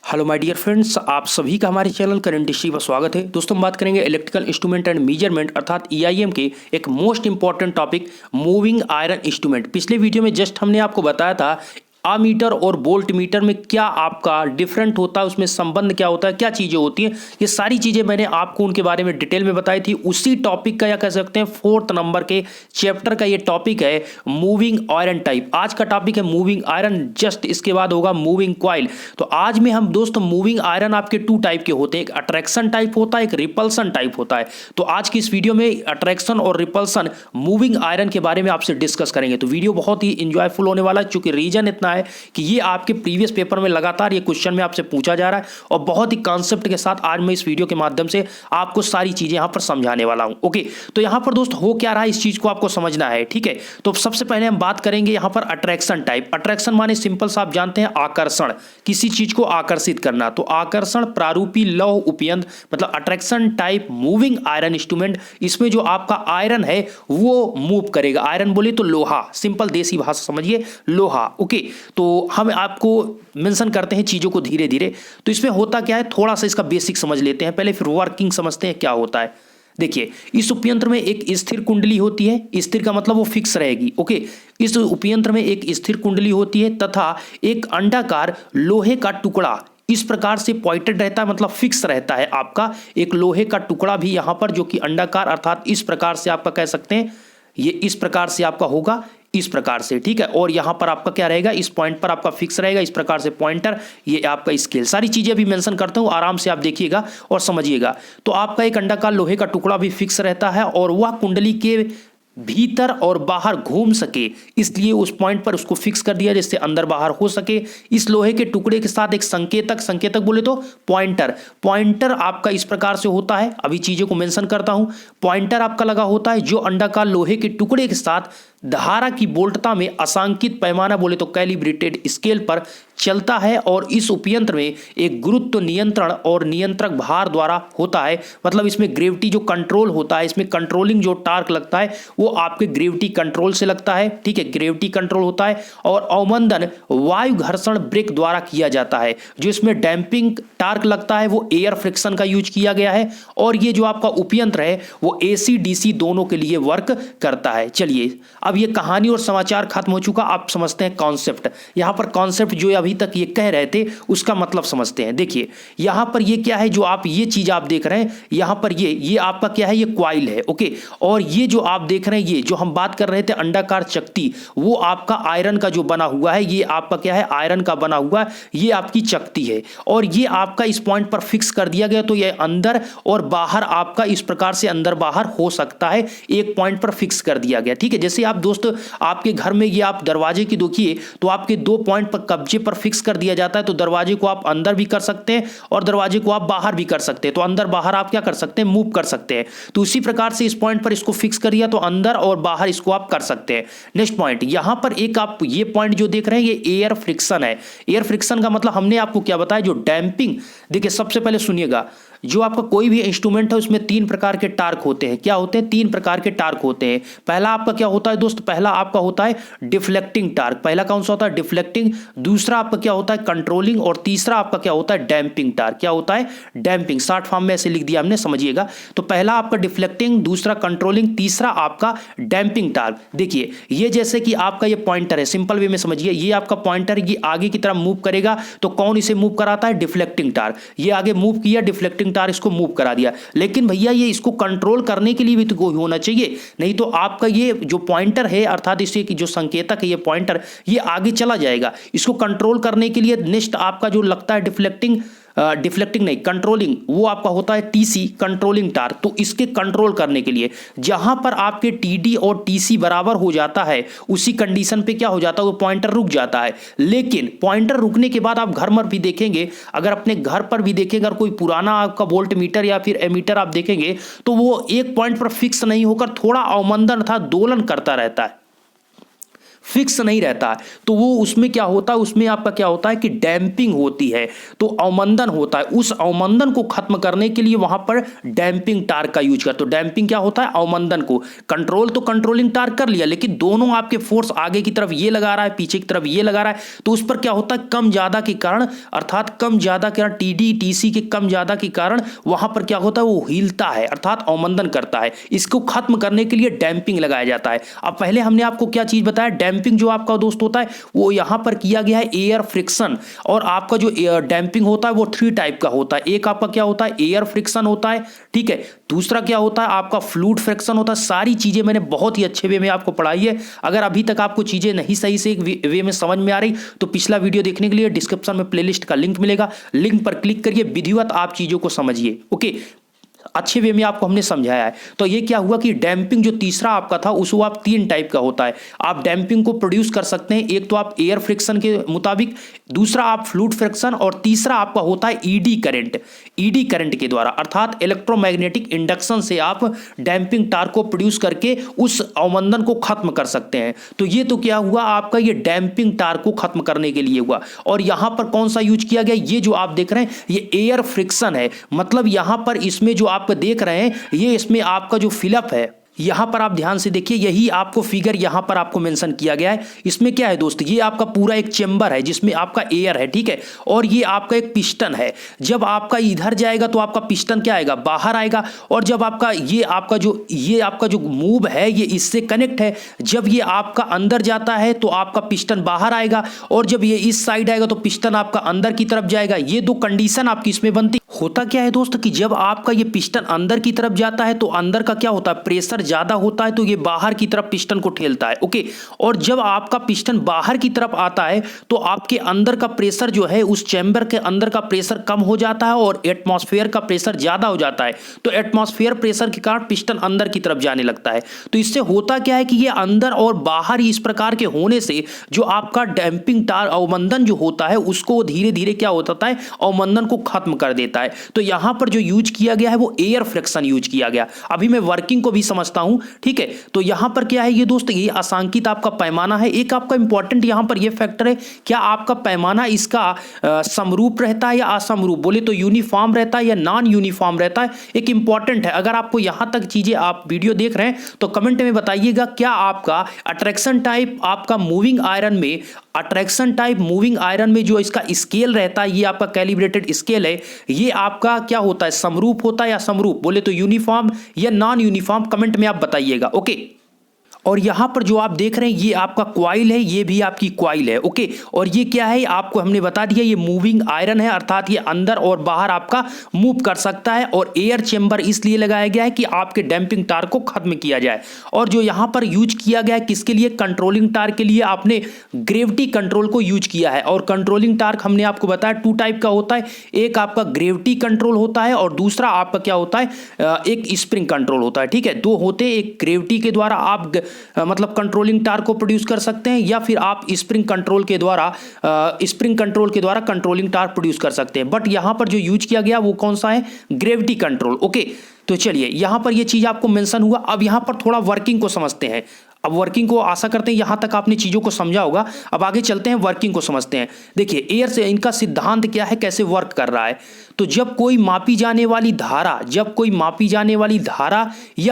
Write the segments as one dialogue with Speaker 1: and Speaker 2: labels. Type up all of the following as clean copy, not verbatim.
Speaker 1: Hello my dear friends, आप सभी का हमारे चैनल करंट हिस्ट्री पर स्वागत है। दोस्तों हम बात करेंगे इलेक्ट्रिकल इंस्ट्रूमेंट एंड मेजरमेंट अर्थात ईआईएम के एक most important topic moving iron instrument. पिछले वीडियो में जस्ट हमने आपको बताया था आमीटर और वोल्ट मीटर में क्या आपका डिफरेंट होता है, उसमें संबंध क्या होता है, क्या चीज़ें होती हैं, ये सारी चीज़ें मैंने आपको उनके बारे में डिटेल में बताई थी। उसी टॉपिक का या कह सकते हैं 4th नंबर के चैप्टर का ये टॉपिक है मूविंग आयरन टाइप। आज का टॉपिक है मूविंग आयरन, जस्ट इसके बाद होगा मूविंग कॉइल। तो आज में हम दोस्तों मूविंग आयरन आपके 2 टाइप के होते हैं, एक अट्रैक्शन टाइप होता है, एक रिपल्सन टाइप होता है। तो आज की इस वीडियो में अट्रैक्शन और रिपल्सन मूविंग आयरन के बारे में आपसे डिस्कस करेंगे। तो वीडियो बहुत ही इंजॉयफुल होने वाला है, चूंकि रीजन इतना है कि ये आपके प्रीवियस पेपर में लगातार ये क्वेश्चन में आपसे पूछा जा रहा है और बहुत ही कॉन्सेप्ट के साथ आज मैं इस वीडियो के माध्यम से आपको सारी चीजें यहां पर समझाने वाला हूं। ओके, तो यहां पर दोस्त हो क्या रहा है, इस चीज को आपको समझना है। ठीक है, तो सबसे पहले हम बात करेंगे यहां पर अट्रैक्शन टाइप। अट्रैक्शन माने सिंपल सा आप जानते हैं आकर्षण, किसी चीज को आकर्षित करना। तो आकर्षण प्रारूपी लौह उपयंत्र मतलब attraction type moving iron instrument, इसमें जो आपका आयरन है वो मूव करेगा। आयरन बोले तो लोहा, सिंपल देसी भाषा समझिए, लोहा। ओके, तो हम आपको मेंशन करते हैं चीजों को धीरे धीरे। तो इसमें होता क्या है, थोड़ा सा इसका बेसिक समझ लेते हैं पहले, फिर वर्किंग समझते हैं क्या होता है। देखिए, इस उपयंत्र में एक स्थिर कुंडली होती है। स्थिर का मतलब वो फिक्स रहेगी। ओके, इस उपयंत्र में एक स्थिर कुंडली होती है तथा एक अंडाकार लोहे का टुकड़ा इस प्रकार से पॉइंटेड रहता है, मतलब फिक्स रहता है। आपका एक लोहे का टुकड़ा भी यहां पर जो कि अंडाकार अर्थात इस प्रकार से आपका कह सकते हैं, ये इस प्रकार से आपका होगा, इस प्रकार से। ठीक है, और यहां पर आपका क्या रहेगा, इस पॉइंट पर आपका फिक्स रहेगा, इस प्रकार से पॉइंटर, ये आपका स्केल। सारी चीजें अभी मेंशन करता हूं, आराम से आप देखिएगा और समझिएगा। तो आपका एक अंडाकार लोहे का टुकड़ा भी फिक्स रहता है और वह कुंडली के भीतर और बाहर घूम सके, इसलिए उस पॉइंट पर उसको फिक्स कर दिया जिससे अंदर बाहर हो सके। इस लोहे के टुकड़े के साथ एक संकेतक, संकेतक बोले तो पॉइंटर, पॉइंटर आपका इस प्रकार से होता है। अभी चीजों को मेंशन करता हूं। पॉइंटर आपका लगा होता है जो अंडाकार लोहे के टुकड़े के साथ धारा की वोल्टता में असांकित पैमाना बोले तो कैलिब्रेटेड स्केल पर चलता है और इस उपयंत्र में एक गुरुत्व नियंत्रण और नियंत्रक भार द्वारा होता है। मतलब इसमें ग्रेविटी जो कंट्रोल होता है, इसमें कंट्रोलिंग जो टार्क लगता है वो आपके ग्रेविटी कंट्रोल से लगता है। ठीक है, ग्रेविटी कंट्रोल होता है और अवमंदन वायु घर्षण ब्रेक द्वारा किया जाता है। जो इसमें डैंपिंग टार्क लगता है वो एयर फ्रिक्शन का यूज किया गया है और ये जो आपका उपयंत्र है वो एसी डीसी दोनों के लिए वर्क करता है। चलिए, अब ये कहानी और समाचार खत्म हो चुका, आप समझते हैं कॉन्सेप्ट। यहां पर कॉन्सेप्ट जो अभी तक ये कह रहे थे उसका मतलब समझते हैं। देखिए, यहां पर ये क्या है, जो आप ये चीज आप देख रहे हैं यहां पर ये आपका क्या है, ये कॉइल है। ओके, और ये जो आप देख रहे हैं, ये जो हम बात कर रहे थे अंडाकार चकती, वो आपका आयरन का जो बना हुआ है, ये आपका क्या है, आयरन का बना हुआ है, ये आपकी चकती है और ये आपका इस पॉइंट पर फिक्स कर दिया गया। तो ये अंदर और बाहर आपका इस प्रकार से अंदर बाहर हो सकता है, एक पॉइंट पर फिक्स कर दिया गया। ठीक है, जैसे आप दोस्त आपके घर में ये आप दरवाजे की देखिए तो आपके 2 पॉइंट पर कब्जे पर फिक्स कर दिया जाता है। तो दरवाजे को आप अंदर भी कर सकते हैं और दरवाजे को आप बाहर भी कर सकते हैं। तो अंदर बाहर आप क्या कर सकते हैं, मूव कर सकते हैं। तो इसी प्रकार से इस पॉइंट पर इसको फिक्स कर दिया तो अंदर और बाहर इसको आप कर सकते हैं। नेक्स्ट पॉइंट, यहां पर एक आप ये पॉइंट जो देख रहे हैं ये एयर फ्रिक्शन है। एयर फ्रिक्शन का मतलब हमने आपको क्या बताया, जो डैंपिंग। देखिए, सबसे पहले सुनिएगा, जो आपका कोई भी इंस्ट्रूमेंट है उसमें 3 प्रकार के टार्क होते हैं। क्या होते हैं, 3 प्रकार के टार्क होते हैं। पहला आपका क्या होता है दोस्त, पहला आपका होता है डिफ्लेक्टिंग टार्क। पहला कौन सा होता है, डिफ्लेक्टिंग। दूसरा आपका क्या होता है, कंट्रोलिंग। और तीसरा आपका क्या होता है, डैंपिंग टार्क। क्या होता है, डैंपिंग। शॉर्ट फॉर्म में ऐसे लिख दिया हमने, समझिएगा। तो पहला आपका डिफ्लेक्टिंग, दूसरा कंट्रोलिंग, तीसरा आपका डैंपिंग टार्क। देखिए, ये जैसे कि आपका ये पॉइंटर है, सिंपल वे में समझिए, ये आपका पॉइंटर ये आगे की तरफ मूव करेगा तो कौन इसे मूव कराता है, डिफ्लेक्टिंग टार्क। ये आगे मूव किया, डिफ्लेक्टिंग टार इसको मूव करा दिया। लेकिन भैया ये इसको कंट्रोल करने के लिए भी तो कोई होना चाहिए, नहीं तो आपका ये जो पॉइंटर है अर्थात इसे की जो संकेतक है ये पॉइंटर, ये आगे चला जाएगा। इसको कंट्रोल करने के लिए नेक्स्ट आपका जो लगता है डिफ्लेक्टिंग नहीं, कंट्रोलिंग, वो आपका होता है टीसी, कंट्रोलिंग टार। तो इसके कंट्रोल करने के लिए जहां पर आपके टीडी और टीसी बराबर हो जाता है उसी कंडीशन पे क्या हो जाता है, वो पॉइंटर रुक जाता है। लेकिन पॉइंटर रुकने के बाद आप घर में भी देखेंगे, अगर अपने घर पर भी देखेंगे, अगर कोई पुराना आपका वोल्ट मीटर या फिर एमीटर आप देखेंगे तो वो एक पॉइंट पर फिक्स नहीं होकर थोड़ा अवमंदन था दोलन करता रहता है। फिक्स नहीं रहता है, तो वो उसमें क्या होता है, उसमें आपका क्या होता है कि डैम्पिंग होती है, तो अवमंदन होता है। उस अवमंदन को खत्म करने के लिए वहां पर डैम्पिंग टार्क का यूज करते हो। डैम्पिंग क्या होता है, अवमंदन को कंट्रोल, तो कंट्रोलिंग टार्क कर लिया, लेकिन दोनों आपके फोर्स आगे की तरफ ये लगा रहा है, पीछे की तरफ ये लगा रहा है, तो उस पर क्या होता है, कम ज्यादा के कारण, अर्थात कम ज्यादा के कारण, टीडी टीसी के कम ज्यादा के कारण वहां पर क्या होता है, वो हिलता है, अर्थात अवमंदन करता है। इसको खत्म करने के लिए डैम्पिंग लगाया जाता है। अब पहले हमने आपको क्या चीज बताया, डैम्पिंग जो आपका दोस्त होता है वो यहां पर किया गया है एयर फ्रिक्शन, और आपका जो डैम्पिंग होता है वो 3 टाइप का होता है। एक आपका क्या होता है, एयर फ्रिक्शन होता है, ठीक है। दूसरा क्या होता है, आपका फ्लूइड फ्रिक्शन होता है। सारी चीजें मैंने बहुत ही अच्छे वे में आपको पढ़ाई है। अगर अभी तक आपको चीजें नहीं सही से एक वे में समझ में आ रही, तो पिछला वीडियो देखने के लिए डिस्क्रिप्शन में प्लेलिस्ट का लिंक मिलेगा, लिंक पर क्लिक करिए, विधिवत आप चीजों को समझिए। ओके, अच्छे वे में आपको हमने समझाया है। तो ये क्या हुआ कि डैम्पिंग जो तीसरा आपका था उसको आप 3 टाइप का होता है। आप डैम्पिंग को प्रोड्यूस कर सकते हैं, एक तो आप एयर फ्रिक्शन के मुताबिक, दूसरा आप फ्लूइड फ्रिक्शन, और तीसरा आपका होता है ईडी करंट। ईडी करंट के द्वारा, अर्थात इलेक्ट्रोमैग्नेटिक इंडक्शन से आप डैम्पिंग टार्क को प्रोड्यूस करके उस अवमंदन को खत्म कर सकते हैं। तो ये तो क्या हुआ आपका, ये डैम्पिंग टार्क को खत्म करने के लिए हुआ। और यहां पर कौन सा यूज किया गया, ये जो आप देख रहे हैं ये एयर फ्रिक्शन है। मतलब यहां पर इसमें जो आप देख रहे हैं, ये इसमें आपका जो फिलअप है, यहां पर आप ध्यान से देखिए, यही आपको फिगर यहां पर आपको मेंशन किया गया है। इसमें क्या है दोस्त, ये आपका पूरा एक चेंबर है जिसमें आपका एयर है, ठीक है, और ये आपका एक पिस्टन है। जब आपका इधर जाएगा तो आपका पिस्टन क्या आएगा, बाहर आएगा, और जब आपका ये आपका जो मूव है ये इससे कनेक्ट है। जब ये आपका अंदर जाता है तो आपका पिस्टन बाहर आएगा, और जब ये इस साइड आएगा तो पिस्टन आपका अंदर की तरफ जाएगा। ये 2 कंडीशन आपकी इसमें बनती। होता क्या है दोस्त कि जब आपका ये पिस्टन अंदर की तरफ जाता है तो अंदर का क्या होता है, प्रेशर ज्यादा होता है, तो ये बाहर की तरफ पिस्टन को ठेलता है। ओके, और जब आपका पिस्टन बाहर की तरफ आता है तो आपके अंदर का प्रेशर जो है, उस चैम्बर के अंदर का प्रेशर कम हो जाता है और एटमॉस्फेयर का प्रेशर ज्यादा हो जाता है। तो एटमॉस्फेयर प्रेशर के कारण पिस्टन अंदर की तरफ जाने लगता है। तो इससे होता क्या है कि ये अंदर और बाहर इस प्रकार के होने से जो आपका डैम्पिंग टार्क अवमंदन जो होता है उसको धीरे धीरे क्या होता है, अवमंदन को खत्म कर देता है। तो यहां पर जो यूज किया गया है वो एयर फ्रिक्शन यूज किया गया। अभी मैं वर्किंग को भी समझता हूं, ठीक है। तो यहां पर क्या है ये दोस्त, ये आसांकित आपका पैमाना है। एक आपका इंपॉर्टेंट यहां पर ये फैक्टर है, क्या आपका पैमाना इसका समरूप रहता है या असमरूप, बोले तो यूनिफॉर्म रहता है या नॉन यूनिफॉर्म रहता है, एक इंपॉर्टेंट है। अगर आपको यहां तक चीजें आप वीडियो देख रहे हैं तो कमेंट में बताइएगा, क्या आपका अट्रैक्शन टाइप आपका मूविंग आयरन में, अट्रैक्शन टाइप मूविंग आयरन में जो इसका स्केल रहता है, ये आपका कैलिब्रेटेड स्केल है, ये आपका क्या होता है, समरूप होता है या समरूप, बोले तो यूनिफॉर्म या नॉन यूनिफॉर्म, कमेंट में आप बताइएगा। ओके, और यहां पर जो आप देख रहे हैं ये आपका क्वाइल है, ये भी आपकी क्वाइल है। ओके, और ये क्या है आपको हमने बता दिया, ये मूविंग आयरन है, अर्थात ये अंदर और बाहर आपका मूव कर सकता है। और एयर चेंबर इसलिए लगाया गया है कि आपके डैम्पिंग टार्क को खत्म किया जाए। और जो यहां पर यूज किया गया है किसके लिए, कंट्रोलिंग टार्क के लिए आपने ग्रेविटी कंट्रोल को यूज किया है। और कंट्रोलिंग टार्क हमने आपको बताया 2 टाइप का होता है, एक आपका ग्रेविटी कंट्रोल होता है और दूसरा आपका क्या होता है, एक स्प्रिंग कंट्रोल होता है, ठीक है। 2 होते हैं, एक ग्रेविटी के द्वारा आप मतलब कंट्रोलिंग टार्क को प्रोड्यूस कर सकते हैं, या फिर आप स्प्रिंग कंट्रोल के द्वारा कंट्रोलिंग टार्क प्रोड्यूस कर सकते हैं। बट यहां पर जो यूज किया गया वो कौन सा है, ग्रेविटी कंट्रोल। ओके, तो चलिए यहां पर ये चीज आपको मेंशन हुआ। अब यहां पर थोड़ा वर्किंग को समझते हैं। अब वर्किंग को आशा करते हैं यहां तक आपने चीजों को समझा होगा। अब आगे चलते हैं, वर्किंग को समझते हैं। देखिए एयर से इनका सिद्धांत क्या है, कैसे वर्क कर रहा है। तो जब कोई मापी जाने वाली धारा या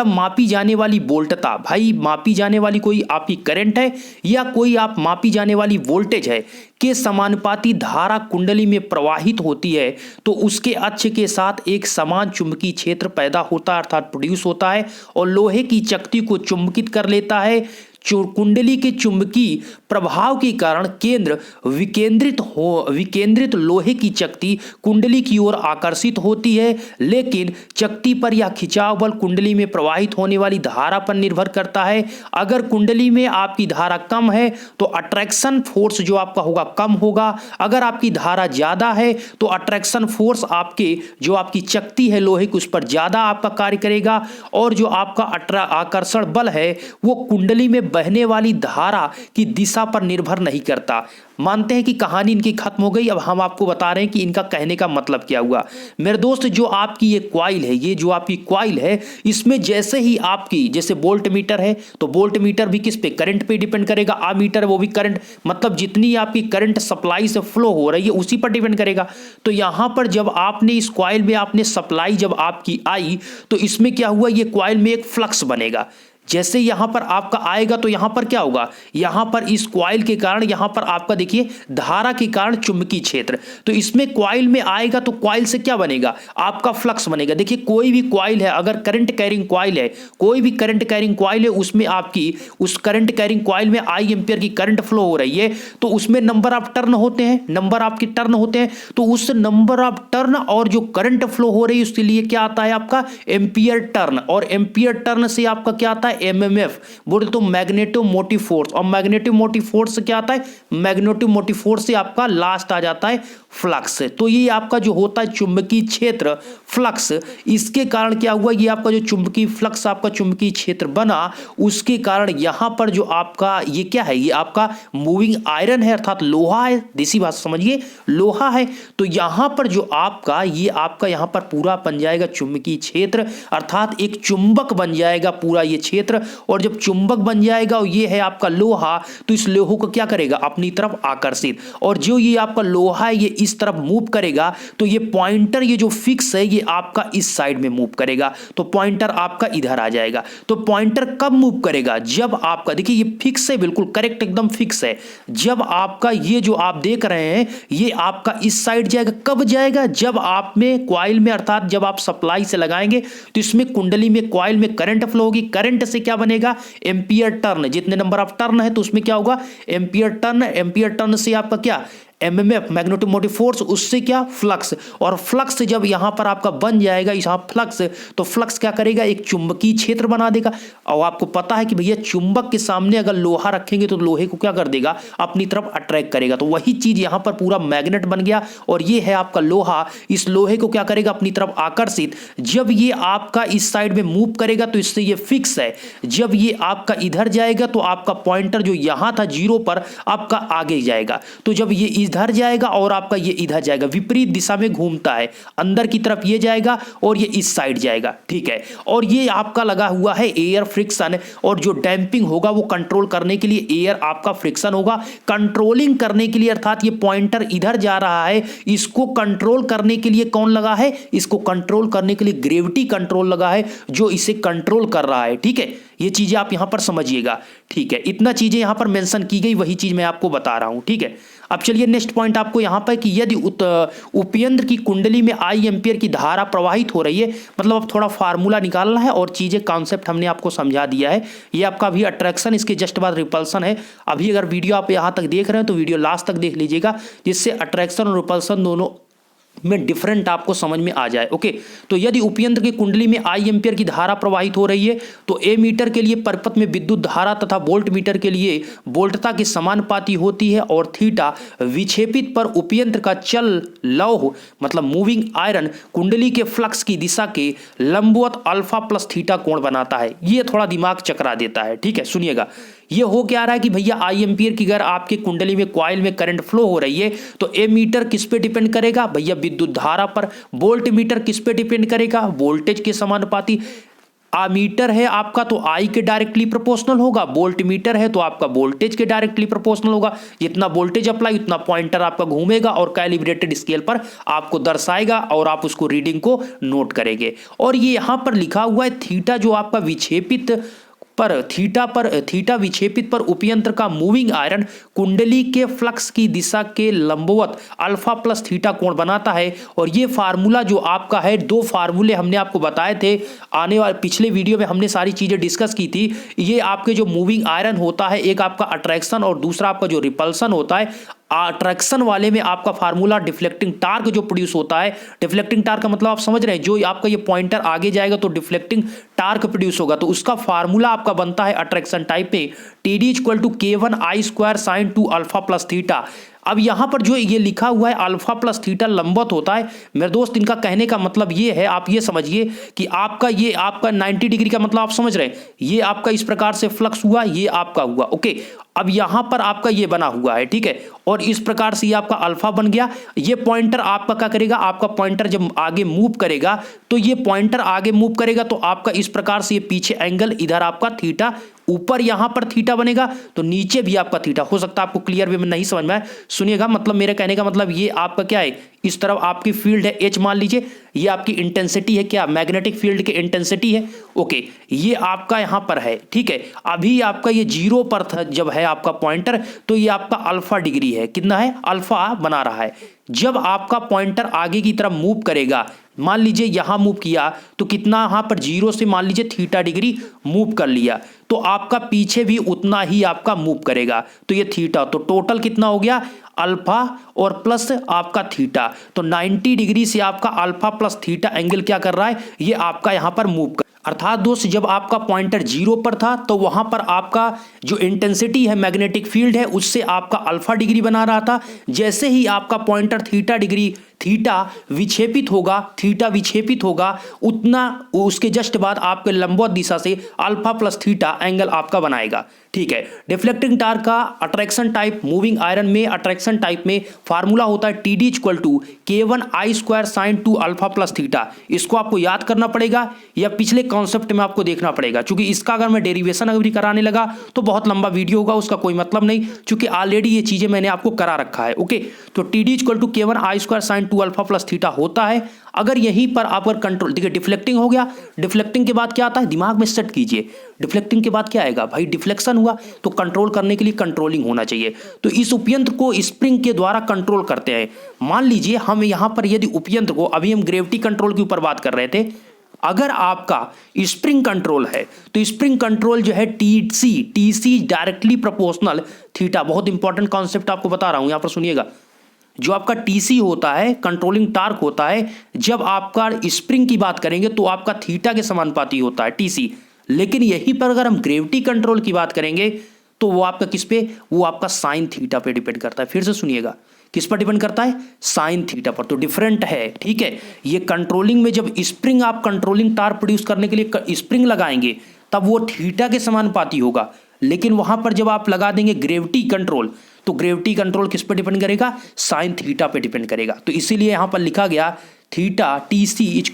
Speaker 1: मापी जाने वाली वोल्टता, भाई मापी जाने वाली कोई आपकी करंट है या कोई आप मापी जाने वाली वोल्टेज है, के समानुपाती धारा कुंडली में प्रवाहित होती है, तो उसके अक्ष के साथ एक समान चुंबकीय क्षेत्र पैदा होता है, अर्थात प्रोड्यूस होता है, और लोहे की चकती को चुंबकित कर लेता है। कुंडली के चुंबकीय प्रभाव के कारण विकेंद्रित लोहे की चकती कुंडली की ओर आकर्षित होती है, लेकिन चकती पर यह खिंचाव बल कुंडली में प्रवाहित होने वाली धारा पर निर्भर करता है। अगर कुंडली में आपकी धारा कम है तो अट्रैक्शन फोर्स जो आपका होगा कम होगा। अगर आपकी धारा ज्यादा है तो अट्रैक्शन फोर्स जो आपकी चकती है लोहे की, उस पर ज्यादा आपका कार्य करेगा, और जो आपका आकर्षण बल है वो कुंडली में बहने वाली धारा की दिशा पर निर्भर नहीं करता। मानते हैं कि कहानी इनकी खत्म हो गई। अब हम आपको बता रहे हैं कि इनका कहने का मतलब क्या हुआ। मेरे दोस्त, जो आपकी ये कॉइल है, ये जो आपकी कॉइल है, इसमें जैसे ही आपकी, जैसे वोल्ट मीटर है तो वोल्ट मीटर भी किस पे, करंट पे डिपेंड करेगा। आमीटर है वो भी करंट, मतलब जितनी आपकी करंट सप्लाई से फ्लो हो रही है उसी पर डिपेंड करेगा। तो यहां पर जब आपने इस कॉइल में आपने सप्लाई जब आपकी आई तो इसमें क्या हुआ, ये कॉइल में एक फ्लक्स बनेगा। जैसे यहां पर आपका आएगा तो यहां पर क्या होगा, यहां पर इस कॉइल के कारण यहां पर आपका देखिए धारा के कारण चुंबकीय क्षेत्र, तो इसमें कॉइल में आएगा तो कॉइल से क्या बनेगा, आपका फ्लक्स बनेगा। देखिए कोई भी कॉइल है, अगर करंट कैरिंग कॉइल है, कोई भी करंट कैरिंग कॉइल है, उसमें आपकी उस करंट कैरिंग कॉइल में आई एंपियर की करंट फ्लो हो रही है तो उसमें नंबर ऑफ टर्न होते हैं, नंबर आपके टर्न होते हैं। तो उस नंबर ऑफ टर्न और जो करंट फ्लो हो रही है उसके लिए क्या आता है आपका एंपियर टर्न, और एंपियर टर्न से आपका क्या आता है एमएमएफ, बोले तो मैग्नेटो मोटिव फोर्स, और मैग्नेटिव मोटिव फोर्स से क्या आता है, मैग्नेटिव मोटिव फोर्स से आपका लास्ट आ जाता है फ्लक्स। तो ये आपका जो होता है चुंबकीय क्षेत्र फ्लक्स, इसके कारण क्या हुआ, ये आपका जो चुंबकीय फ्लक्स आपका चुंबकीय क्षेत्र बना, उसके कारण यहां पर जो आपका ये क्या है, ये आपका मूविंग आयरन है अर्थात लोहा है, देसी भाषा समझिए लोहा है। तो यहां पर जो आपका ये आपका यहां पर पूरा बन जाएगा चुंबकीय क्षेत्र, अर्थात एक चुंबक बन जाएगा पूरा ये क्षेत्र। और जब चुंबक बन जाएगा और ये है आपका लोहा, तो इस लोहे को क्या करेगा, अपनी तरफ आकर्षित, और जो ये आपका लोहा है ये इस तरफ मूव करेगा तो ये पॉइंटर, ये जो फिक्स है ये आपका इस साइड में मूव करेगा, तो पॉइंटर आपका इधर आ जाएगा। तो पॉइंटर कब मूव करेगा, जब आपका देखिए ये फिक्स है, बिल्कुल करेक्ट एकदम फिक्स है। जब आपका ये जो आप देख रहे हैं ये आपका इस साइड जाएगा, कब जाएगा, जब आप में कॉइल में अर्थात जब आप सप्लाई से लगाएंगे तो इसमें कुंडली में कॉइल में करंट फ्लो होगी, करंट से क्या बनेगा एंपियर टर्न, जितने नंबर ऑफ टर्न है तो उसमें क्या होगा एंपियर टर्न, एंपियर टर्न से आपका क्या एमएमएफ मैग्नेटिक मोटिव फोर्स, उससे क्या फ्लक्स, और फ्लक्स जब यहां पर आपका बन जाएगा यहां फ्लक्स, तो फ्लक्स क्या करेगा एक चुंबकीय क्षेत्र बना देगा। और आपको पता है कि भैया चुंबक के सामने अगर लोहा रखेंगे तो लोहे को क्या कर देगा अपनी तरफ अट्रैक्ट करेगा, तो वही चीज यहां पर पूरा मैग्नेट बन गया और ये है आपका लोहा, इस लोहे को क्या करेगा अपनी तरफ आकर्षित। जब ये आपका इस साइड में मूव करेगा तो इससे ये फिक्स है, जब ये आपका इधर जाएगा तो आपका पॉइंटर जो यहां था जीरो पर आपका आगे जाएगा, तो जब ये इधर जाएगा और आपका ये इधर जाएगा, विपरीत दिशा में घूमता है, अंदर की तरफ ये जाएगा और ये इस साइड जाएगा, ठीक है। और ये आपका लगा हुआ है एयर फ्रिक्शन, और जो डैंपिंग होगा वो कंट्रोल करने के लिए एयर आपका फ्रिक्शन होगा, कंट्रोलिंग करने के लिए अर्थात ये पॉइंटर इधर जा रहा है, इसको कंट्रोल करने के लिए कौन लगा है, इसको कंट्रोल करने के लिए ग्रेविटी कंट्रोल लगा है जो इसे कंट्रोल कर रहा है, ठीक है। ये चीजें आप यहां पर समझिएगा, ठीक है। इतना चीजें यहां पर मेंशन की गई, वही चीज मैं आपको बता रहा हूं, ठीक है। अब चलिए नेक्स्ट पॉइंट आपको यहां पर कि यदि उपयंत्र की कुंडली में आई एंपियर की धारा प्रवाहित हो रही है, मतलब अब थोड़ा फार्मूला निकालना है और चीजें कॉन्सेप्ट हमने आपको समझा दिया है। ये आपका अभी अट्रैक्शन, इसके जस्ट बाद रिपल्सन है। अभी अगर वीडियो आप यहां तक देख रहे हैं तो वीडियो लास्ट तक देख लीजिएगा, जिससे अट्रैक्शन और रिपल्सन दोनों में डिफरेंट आपको समझ में आ जाए, ओके। तो यदि उपयंत्र की कुंडली में आई एंपियर की धारा प्रवाहित हो रही है तो ए मीटर के लिए परिपथ में विद्युत धारा तथा वोल्ट मीटर के लिए वोल्टता के समानुपाती होती है, और थीटा विक्षेपित पर उपयंत्र का चल लौह मतलब मूविंग आयरन कुंडली के फ्लक्स की दिशा के लंबवत अल्फा प्लस थीटा कोण बनाता है। ये थोड़ा दिमाग चकरा देता है, ठीक है, सुनिएगा। ये हो क्या रहा है कि भैया आई एंपियर की अगर आपके कुंडली में कॉइल में करंट फ्लो हो रही है तो ए मीटर किस पे डिपेंड करेगा भैया, विद्युत धारा पर। वोल्ट मीटर किस पे डिपेंड करेगा, वोल्टेज के समानुपाती। आमीटर है आपका तो आई के डायरेक्टली प्रोपोर्शनल होगा, वोल्ट मीटर है तो आपका वोल्टेज के डायरेक्टली प्रोपोर्शनल होगा। जितना वोल्टेज अप्लाई उतना पॉइंटर आपका घूमेगा और कैलिब्रेटेड स्केल पर आपको दर्शाएगा और आप उसको रीडिंग को नोट करेंगे। और ये यहां पर लिखा हुआ है थीटा जो आपका विक्षेपित पर थीटा विक्षेपित पर उपयंत्र का मूविंग आयरन कुंडली के फ्लक्स की दिशा के लंबवत अल्फा प्लस थीटा कोण बनाता है। और ये फार्मूला जो आपका है, दो फार्मूले हमने आपको बताए थे आने वाले पिछले वीडियो में, हमने सारी चीजें डिस्कस की थी। ये आपके जो मूविंग आयरन होता है, एक आपका अट्रैक्शन और दूसरा आपका जो रिपल्सन होता है। अट्रैक्शन वाले में आपका फार्मूला डिफ्लेक्टिंग टार्क जो प्रोड्यूस होता है, डिफ्लेक्टिंग टार्क का मतलब आप समझ रहे हैं, जो आपका ये पॉइंटर आगे जाएगा तो डिफ्लेक्टिंग टार्क प्रोड्यूस होगा, तो उसका फार्मूला आपका बनता है अट्रैक्शन टाइप में TD = K1 I² sin 2 alpha plus theta. अब यहाँ पर जो ये लिखा हुआ है अल्फा प्लस थीटा लंबवत होता है मेरे दोस्त, इनका कहने का मतलब ये है, आप ये समझिए कि आपका ये आपका 90 डिग्री का मतलब आप समझ रहे हैं, ये आपका इस प्रकार से फ्लक्स हुआ, ये आपका हुआ, ओके। अब यहां पर आपका ये बना हुआ है, ठीक है, और इस प्रकार से ये आपका अल्फा बन गया। ये पॉइंटर आपका क्या करेगा, आपका पॉइंटर जब आगे मूव करेगा तो ये पॉइंटर आगे मूव करेगा तो आपका इस प्रकार से ये पीछे एंगल, इधर आपका थीटा, ऊपर यहां पर थीटा बनेगा तो नीचे भी आपका थीटा। हो सकता है आपको क्लियर वे में नहीं समझ में आए, सुनिएगा, मतलब मेरे कहने का मतलब ये आपका क्या है, इस तरफ आपकी फील्ड है एच, मान लीजिए ये आपकी इंटेंसिटी है, क्या मैग्नेटिक फील्ड की इंटेंसिटी है, ओके, ये आपका यहां पर है, ठीक है। अभी आपका ये 0 पर था जब है आपका पॉइंटर, तो ये आपका अल्फा डिग्री है, कितना है, अल्फा बना रहा है। जब आपका पॉइंटर आगे की तरफ मूव करेगा, मान लीजिए यहां मूव किया तो कितना, यहां पर 0 से मान लीजिए थीटा डिग्री मूव कर लिया, तो आपका पीछे भी उतना ही आपका मूव करेगा, तो ये थीटा, तो टोटल कितना हो गया, अल्फा और प्लस आपका थीटा, तो 90 डिग्री से आपका अल्फा प्लस थीटा एंगल क्या कर रहा है, ये आपका यहां पर मूव कर। अर्थात दोस्त जब आपका पॉइंटर 0 पर था तो वहां पर आपका जो इंटेंसिटी है मैग्नेटिक फील्ड है उससे आपका अल्फा डिग्री बना रहा था। जैसे ही आपका पॉइंटर थीटा विक्षेपित होगा उतना उसके जस्ट बाद आपके लंबवत दिशा से अल्फा प्लस थीटा एंगल आपका बनाएगा, ठीक है। डिफ्लेक्टिंग टार्क का अट्रैक्शन टाइप, मूविंग आयरन में अट्रैक्शन टाइप में फार्मूला होता है TD = K1I² sin 2 alpha plus theta. इसको आपको याद करना पड़ेगा या पिछले कॉन्सेप्ट में आपको देखना पड़ेगा, क्योंकि इसका अगर मैं डेरिवेशन अगर कराने लगा तो बहुत लंबा वीडियो होगा, उसका कोई मतलब नहीं, क्योंकि ऑलरेडी ये चीजें मैंने आपको करा रखा है, ओके। तो TD = K1I² sin 2 alpha plus theta होता है। अगर यहीं पर आप अगर कंट्रोल, देखिए डिफ्लेक्टिंग हो गया, डिफ्लेक्टिंग के बाद क्या आता है, दिमाग में सेट कीजिए, डिफ्लेक्टिंग के बाद क्या आएगा भाई, डिफ्लेक्शन हुआ तो कंट्रोल करने के लिए कंट्रोलिंग होना चाहिए। तो इस उपयंत्र को स्प्रिंग के द्वारा कंट्रोल करते हैं। मान लीजिए हम यहां पर यदि उपयंत्र को, अभी हम ग्रेविटी कंट्रोल के ऊपर बात कर रहे थे, अगर आपका स्प्रिंग कंट्रोल है तो स्प्रिंग कंट्रोल जो है TC डायरेक्टली प्रोपोर्शनल थीटा। बहुत इंपॉर्टेंट कॉन्सेप्ट आपको बता रहा हूं, यहां पर सुनिएगा। जो आपका TC होता है, कंट्रोलिंग टार्क होता है, जब आपका स्प्रिंग की बात करेंगे तो आपका थीटा के समानुपाती होता है TC। लेकिन यहीं पर अगर हम ग्रेविटी कंट्रोल की बात करेंगे तो वो आपका किस पे, वो आपका साइन थीटा पे डिपेंड करता है। फिर से सुनिएगा, किस पर डिपेंड करता है, साइन थीटा पर। तो डिफरेंट है, ठीक है। ये कंट्रोलिंग में जब स्प्रिंग, आप कंट्रोलिंग टार्क प्रोड्यूस करने के लिए स्प्रिंग लगाएंगे तब वो थीटा के समानुपाती होगा। लेकिन वहां पर जब आप लगा देंगे ग्रेविटी कंट्रोल तो ग्रेविटी कंट्रोल किस पर डिपेंड करेगा, साइन थीटा पे डिपेंड करेगा। तो इसीलिए यहां पर लिखा गया थीटा TC =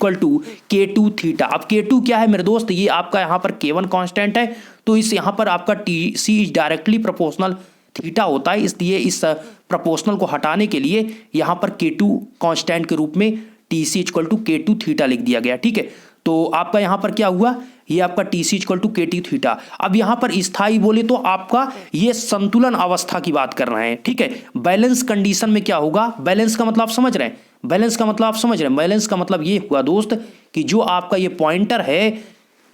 Speaker 1: K2 थीटा। अब K2 क्या है मेरे दोस्त, ये आपका यहां पर K1 कांस्टेंट है, तो इस यहां पर आपका TC डायरेक्टली प्रोपोर्शनल थीटा होता है, इसलिए इस प्रोपोर्शनल को हटाने के लिए यहां पर K2 कांस्टेंट के रूप में TC = K2 थीटा लिख दिया गया, ठीक है। तो आपका यहां पर क्या हुआ, ये आपका TC = K2 थीटा। अब यहां पर स्थायी बोले तो आपका ये संतुलन अवस्था की बात कर रहे हैं, ठीक है। बैलेंस कंडीशन में क्या होगा, बैलेंस का मतलब आप समझ रहे हैं, बैलेंस का मतलब आप समझ रहे हैं, बैलेंस का मतलब ये हुआ दोस्त कि जो आपका ये पॉइंटर है,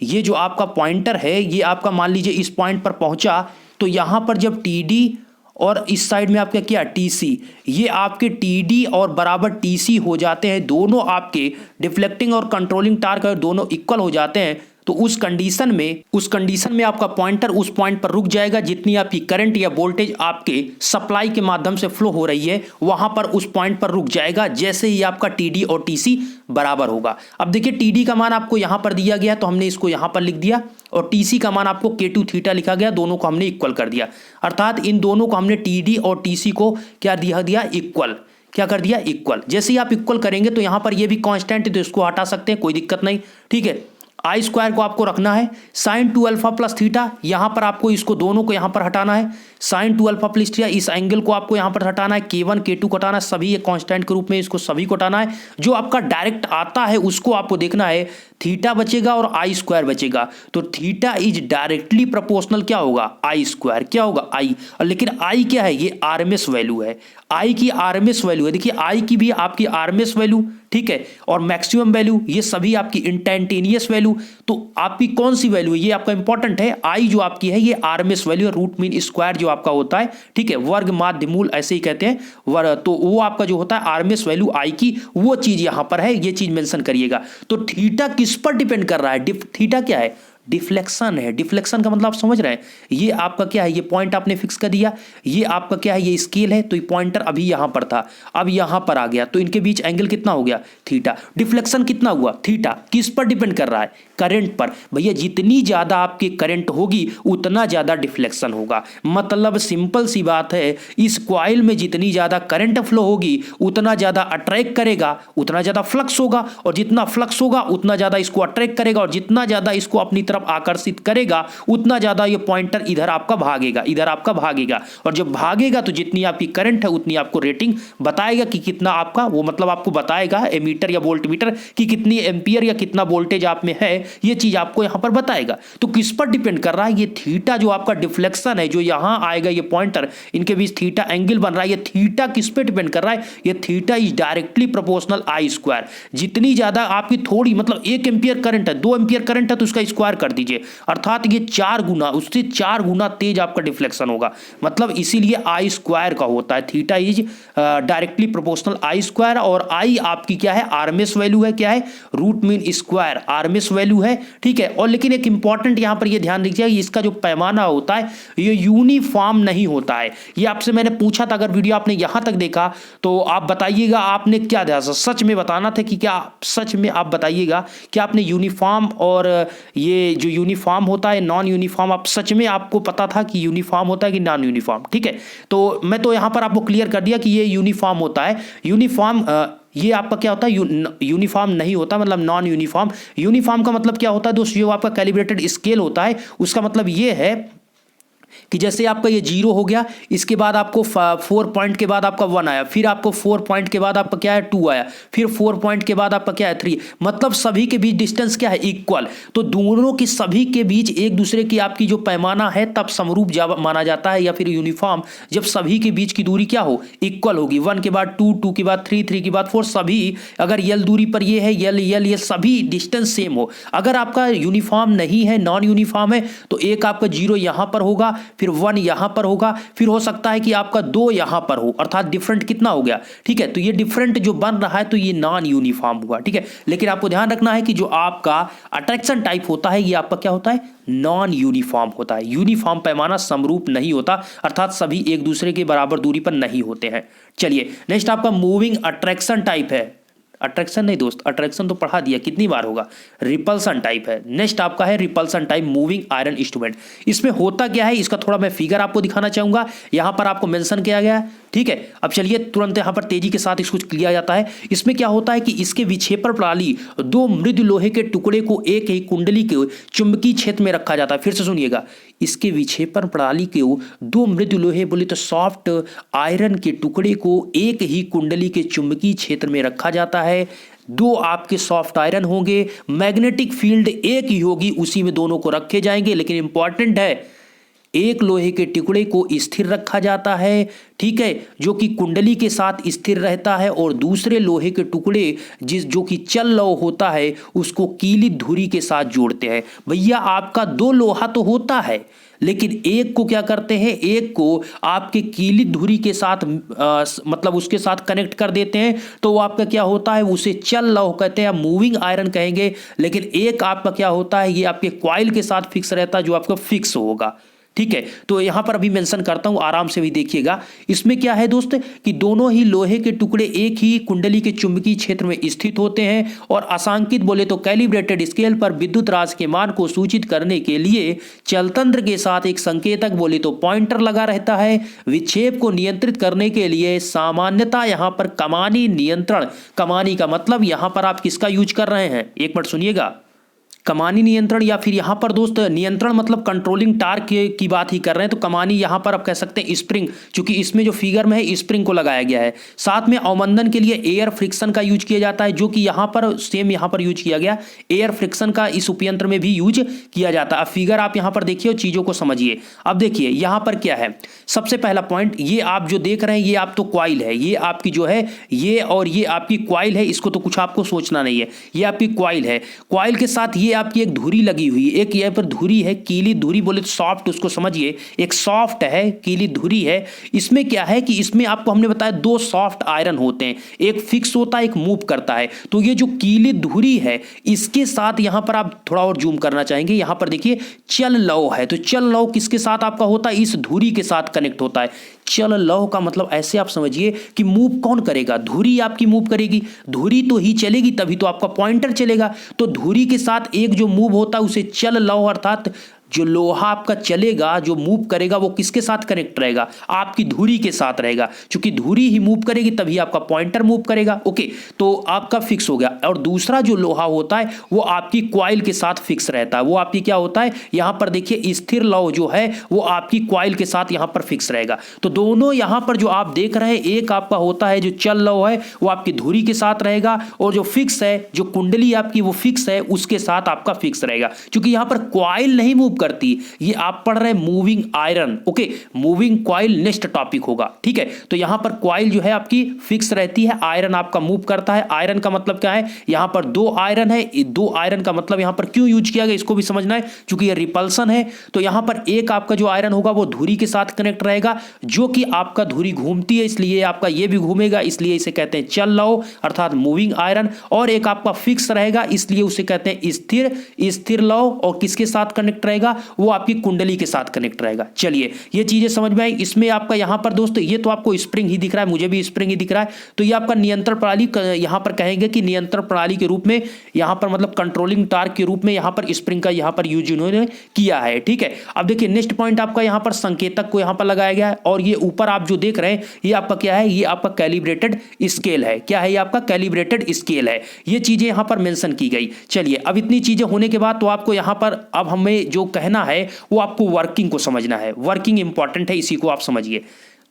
Speaker 1: ये जो आपका पॉइंटर है, ये आपका मान लीजिए इस पॉइंट पर पहुंचा तो यहां पर जब TD और इस साइड में आपका क्या TC, ये आपके TD और बराबर TC हो जाते हैं, दोनों आपके डिफ्लेक्टिंग और कंट्रोलिंग टार्क दोनों इक्वल हो जाते हैं, तो उस कंडीशन में आपका पॉइंटर उस पॉइंट पर रुक जाएगा। जितनी आपकी करंट या वोल्टेज आपके सप्लाई के माध्यम से फ्लो हो रही है वहां पर उस पॉइंट पर रुक जाएगा, जैसे ही आपका TD और TC बराबर होगा। अब देखिए TD का मान आपको यहां पर दिया गया तो हमने इसको यहां पर लिख दिया, और TC का मान आपको K2 थीटा लिखा गया, दोनों को हमने इक्वल कर दिया। अर्थात इन दोनों को हमने TD और TC को क्या दिया इक्वल, क्या कर दिया इक्वल। जैसे ही आप इक्वल करेंगे तो यहां पर ये भी कांस्टेंट है तो इसको हटा सकते हैं, कोई दिक्कत नहीं, ठीक है। I² को आपको रखना है, sin 2 अल्फा प्लस थीटा, यहां पर आपको इसको दोनों को यहां पर हटाना है, sin 2 अल्फा प्लस थीटा, इस एंगल को आपको यहां पर हटाना है, K1 K2 को हटाना है, सभी ये कांस्टेंट के रूप में इसको सभी को हटाना है। जो आपका डायरेक्ट आता है उसको आपको देखना है, थीटा बचेगा और I² बचेगा। तो थीटा इज डायरेक्टली प्रोपोर्शनल क्या होगा, I², क्या होगा I। लेकिन I क्या है, ये RMS वैल्यू है, I की RMS वैल्यू है। देखिए I की भी आपकी RMS वैल्यू, ठीक है, और मैक्सिमम वैल्यू, ये सभी आपकी इंस्टेंटेनियस वैल्यू। तो आपकी कौन सी वैल्यू है, ये आपका इंपॉर्टेंट है। I जो आपकी है ये RMS वैल्यू है, रूट मीन स्क्वायर जो आपका होता है, ठीक है, वर्ग माध्य मूल ऐसे ही कहते हैं, तो वो आपका जो होता है RMS वैल्यू I की, वो चीज यहां पर है, ये चीज मेंशन करिएगा। तो थीटा किस पर डिपेंड कर रहा है, थीटा क्या है, डिफ्लेक्शन है। डिफ्लेक्शन का मतलब आप समझ रहे हैं, ये आपका क्या है, ये पॉइंट आपने फिक्स कर दिया, ये आपका क्या है, ये स्केल है, तो ये पॉइंटर अभी यहां पर था, अब यहां पर आ गया, तो इनके बीच एंगल कितना हो गया, थीटा। डिफ्लेक्शन कितना हुआ, थीटा। किस पर डिपेंड कर रहा है, करंट पर। भैया जितनी ज्यादा आपकी करंट होगी उतना ज्यादा डिफ्लेक्शन होगा। मतलब सिंपल सी बात है, इस कॉइल में जितनी ज्यादा करंट फ्लो होगी उतना ज्यादा अट्रैक्ट करेगा, उतना ज्यादा फ्लक्स होगा, और जितना फ्लक्स होगा उतना ज्यादा इसको अट्रैक्ट करेगा, और जितना ज्यादा इसको अपनी तरफ आकर्षित करेगा उतना ज्यादा ये पॉइंटर इधर आपका भागेगा, इधर आपका भागेगा, और जब भागेगा तो जितनी आपकी करंट है उतनी आपको रेटिंग बताएगा कि कितना आपका, वो मतलब आपको बताएगा एमीटर या वोल्ट मीटर कि कितनी एम्पियर या कितना वोल्टेज आप में है, ये चीज आपको यहां पर बताएगा। तो किस पर डिपेंड कर रहा है, ये थीटा जो आपका डिफ्लेक्शन है, जो यहां आएगा ये पॉइंटर, इनके बीच थीटा एंगल बन रहा है, ये थीटा किस पे डिपेंड कर रहा है, ये theta is directly proportional I square. जितनी ज्यादा आपकी थोड़ी मतलब 1 एम्पियर करंट है, 2 एम्पियर करंट है तो उसका स्क्वायर कर दीजिए, अर्थात ये 4 गुना, उससे 4 गुना तेज आपका डिफ्लेक्शन होगा। मतलब इसीलिए आई स्क्वायर का होता है, theta is directly proportional I square, और आई आपकी क्या है, आरएमएस वैल्यू है, क्या है, root mean square RMS value है, ठीक है। और लेकिन एक इंपॉर्टेंट यहां पर ये ध्यान दीजिए, इसका जो पैमाना होता है ये यूनिफॉर्म नहीं होता है। ये आपसे मैंने पूछा था, अगर वीडियो आपने यहां तक देखा तो आप बताइएगा आपने क्या ध्यान, सच में बताना था कि क्या सच में आप बताइएगा कि आपने यूनिफॉर्म और ये जो यूनिफॉर्म होता है नॉन यूनिफॉर्म, आप सच में आपको पता था कि यूनिफॉर्म होता है कि नॉन यूनिफॉर्म, ठीक है। तो मैं तो यहां पर आपको क्लियर कर दिया कि ये यूनिफॉर्म होता है। यूनिफॉर्म ये आपका क्या होता है, यूनिफॉर्म नहीं होता, मतलब नॉन यूनिफॉर्म। यूनिफॉर्म का मतलब क्या होता है दोस्तों, जो आपका कैलिब्रेटेड स्केल होता है उसका मतलब ये है कि जैसे आपका ये 0 हो गया, इसके बाद आपको 4 पॉइंट के बाद आपका 1 आया, फिर आपको 4 पॉइंट के बाद आपका क्या है 2 आया, फिर 4 पॉइंट के बाद आपका क्या है 3, मतलब सभी के बीच डिस्टेंस क्या है, इक्वल। तो दोनों की सभी के बीच एक दूसरे की आपकी जो पैमाना है तब समरूप माना जाता है, या फिर यूनिफॉर्म जब सभी के बीच की दूरी क्या हो, इक्वल होगी। 1 के बाद 2, 2 के बाद 3, 3 के बाद 4, सभी अगर यल दूरी पर ये है, यल यल ये सभी डिस्टेंस सेम हो। अगर आपका यूनिफॉर्म नहीं है, नॉन यूनिफॉर्म है, तो एक आपका 0 यहां पर होगा, फिर 1 यहां पर होगा, फिर हो सकता है कि आपका 2 यहां पर हो, अर्थात डिफरेंट कितना हो गया, ठीक है। तो ये डिफरेंट जो बन रहा है तो ये नॉन यूनिफॉर्म हुआ, ठीक है। लेकिन आपको ध्यान रखना है कि जो आपका अट्रैक्शन टाइप होता है ये आपका क्या होता है, नॉन यूनिफॉर्म होता है। यूनिफॉर्म पैमाना समरूप नहीं होता, अर्थात सभी एक दूसरे के बराबर दूरी पर नहीं होते हैं। चलिए नेक्स्ट आपका मूविंग अट्रैक्शन टाइप है, अट्रैक्शन नहीं दोस्त, अट्रैक्शन तो पढ़ा दिया, कितनी बार होगा, रिपल्सन टाइप है। नेक्स्ट आपका है repulsion type moving iron instrument. इसमें होता क्या है, इसका थोड़ा मैं फिगर आपको दिखाना चाहूंगा, यहां पर आपको मेंशन किया गया है, ठीक है। अब चलिए तुरंत यहां पर तेजी के साथ इसको किया जाता है। इसमें क्या होता है कि इसके विक्षेपण प्रणाली 2 मृदु लोहे के टुकड़े को एक ही कुंडली के चुंबकीय क्षेत्र में रखा जाता है। फिर से सुनिएगा, इसके विक्षेपण प्रणाली के 2 मृदु लोहे बोले तो सॉफ्ट आयरन के टुकड़े को एक ही कुंडली के चुंबकीय क्षेत्र में रखा जाता है। 2 आपके सॉफ्ट आयरन होंगे, मैग्नेटिक फील्ड एक ही होगी, उसी में दोनों को रखे जाएंगे। लेकिन इंपॉर्टेंट है, एक लोहे के टुकड़े को स्थिर रखा जाता है, ठीक है, जो कि कुंडली के साथ स्थिर रहता है, और दूसरे लोहे के टुकड़े जो कि चल लौ होता है उसको कीलित धुरी के साथ जोड़ते हैं। भैया आपका 2 लोहा तो होता है, लेकिन एक को क्या करते हैं, एक को आपके कीलित धुरी के साथ मतलब उसके साथ कनेक्ट कर देते हैं, तो वो आपका क्या होता है, उसे चल लौ कहते हैं, मूविंग आयरन कहेंगे। लेकिन एक आपका क्या होता है, ये आपके कॉइल के साथ फिक्स रहता है, जो आपका फिक्स होगा, ठीक है। तो यहां पर अभी मेंशन करता हूं, आराम से भी देखिएगा। इसमें क्या है दोस्त कि दोनों ही लोहे के टुकड़े एक ही कुंडली के चुंबकीय क्षेत्र में स्थित होते हैं, और आसांकित बोले तो कैलिब्रेटेड स्केल पर विद्युत राशि के मान को सूचित करने के लिए चलतंत्र के साथ एक संकेतक बोले तो पॉइंटर लगा रहता है। विक्षेप को नियंत्रित करने के लिए सामान्यतः यहां पर कमानी नियंत्रण, कमानी का मतलब यहां पर आप किसका यूज कर रहे हैं, एक मिनट सुनिएगा, कमानी नियंत्रण, या फिर यहां पर दोस्त नियंत्रण मतलब कंट्रोलिंग टार्क की बात ही कर रहे हैं। तो कमानी यहां पर आप कह सकते हैं स्प्रिंग, क्योंकि इसमें जो फिगर में है स्प्रिंग को लगाया गया है। साथ में अवमंदन के लिए एयर फ्रिक्शन का यूज किया जाता है, जो कि यहां पर सेम यहां पर यूज किया गया, एयर फ्रिक्शन का इस उपयंत्र में भी यूज किया जाता है। अब फिगर आप यहां पर देखिए और चीजों को समझिए। अब देखिए यहां पर क्या है, सबसे पहला पॉइंट, ये आप जो देख रहे हैं ये आप तो कॉइल है, ये आपकी जो है ये, और ये आपकी कॉइल है, इसको तो कुछ आपको सोचना नहीं है, ये आपकी कॉइल है। कॉइल के साथ ये आपकी एक धुरी लगी हुई है, एक यहाँ पर धुरी है, कीली धुरी बोले तो सॉफ्ट, उसको समझिए, एक सॉफ्ट है, कीली धुरी है। इसमें क्या है कि इसमें आपको हमने बताया दो सॉफ्ट आयरन होते हैं, एक फिक्स होता है, एक मूव करता है। तो ये जो कीली धुरी है इसके साथ यहां पर आप थोड़ा और जूम करना चाहेंगे, यहां पर देखिए चल लौ है, तो चल लौ किसके साथ आपका होता है, इस धुरी के साथ कनेक्ट होता है। चल लौ का मतलब ऐसे आप समझिए कि मूव कौन करेगा, धुरी आपकी मूव करेगी, धुरी तो ही चलेगी तभी तो आपका पॉइंटर चलेगा। तो धुरी के साथ एक जो मूव होता है उसे चल लौ, अर्थात जो लोहा आपका चलेगा, जो मूव करेगा वो किसके साथ कनेक्ट रहेगा, आपकी धुरी के साथ रहेगा, क्योंकि धुरी ही मूव करेगी तभी आपका पॉइंटर मूव करेगा। ओके, तो आपका फिक्स हो गया। और दूसरा जो लोहा होता है वो आपकी कॉइल के साथ फिक्स रहता है, वो आपकी क्या होता है, यहां पर देखिए स्थिर लौ जो है वो आपकी कॉइल के साथ यहां पर फिक्स रहेगा। तो दोनों यहां पर जो आप देख रहे हैं, एक आपका होता है जो चल लौ है वो आपकी धुरी के साथ रहेगा, और जो फिक्स है, जो कुंडली आपकी वो फिक्स है, उसके साथ आपका फिक्स रहेगा। क्योंकि यहां पर कॉइल नहीं मूव करती, ये आप पढ़ रहे हैं moving iron. Okay, moving coil next topic होगा, ठीक है। तो यहां पर कॉइल जो है आपकी फिक्स रहती है, आयरन आपका मूव करता है। आयरन का मतलब क्या है, यहां पर दो आयरन है, दो आयरन का मतलब यहां पर क्यों यूज किया गया इसको भी समझना है, क्योंकि ये रिपल्सन है। तो यहां पर एक आपका जो आयरन होगा वो धुरी के साथ कनेक्ट रहेगा, जो कि आपका धुरी घूमती है इसलिए आपका ये भी घूमेगा, इसलिए इसे कहते हैं चल लौ अर्थात मूविंग आयरन। और एक आपका फिक्स रहेगा इसलिए उसे कहते हैं स्थिर, स्थिर लौ। और किसके साथ कनेक्ट रहेगा, वो आपकी कुंडली के साथ कनेक्ट रहेगा। चलिए ये चीजें समझ में आई। इसमें आपका यहां पर दोस्तों ये तो आपको स्प्रिंग ही दिख रहा है, मुझे भी स्प्रिंग ही दिख रहा है। तो ये आपका नियंत्रण प्रणाली, यहां पर कहेंगे कि नियंत्रण प्रणाली के रूप में, यहां पर मतलब कंट्रोलिंग टार्क के रूप में यहां पर स्प्रिंग का यहां पर यूज इन्होंने किया है, ठीक है। अब देखिए नेक्स्ट पॉइंट आपका यहां पर संकेतक को यहां पर लगाया गया है, और ये ऊपर आप जो देख रहे हैं ये आपका क्या है, ये आपका कैलिब्रेटेड स्केल है। क्या है, ये आपका कैलिब्रेटेड स्केल है, ये चीजें यहां पर मेंशन की गई। चलिए अब इतनी चीजें होने के बाद तो आपको यहां पर अब हमें जो कहना है वो आपको वर्किंग को समझना है। वर्किंग इंपॉर्टेंट है, इसी को आप समझिए।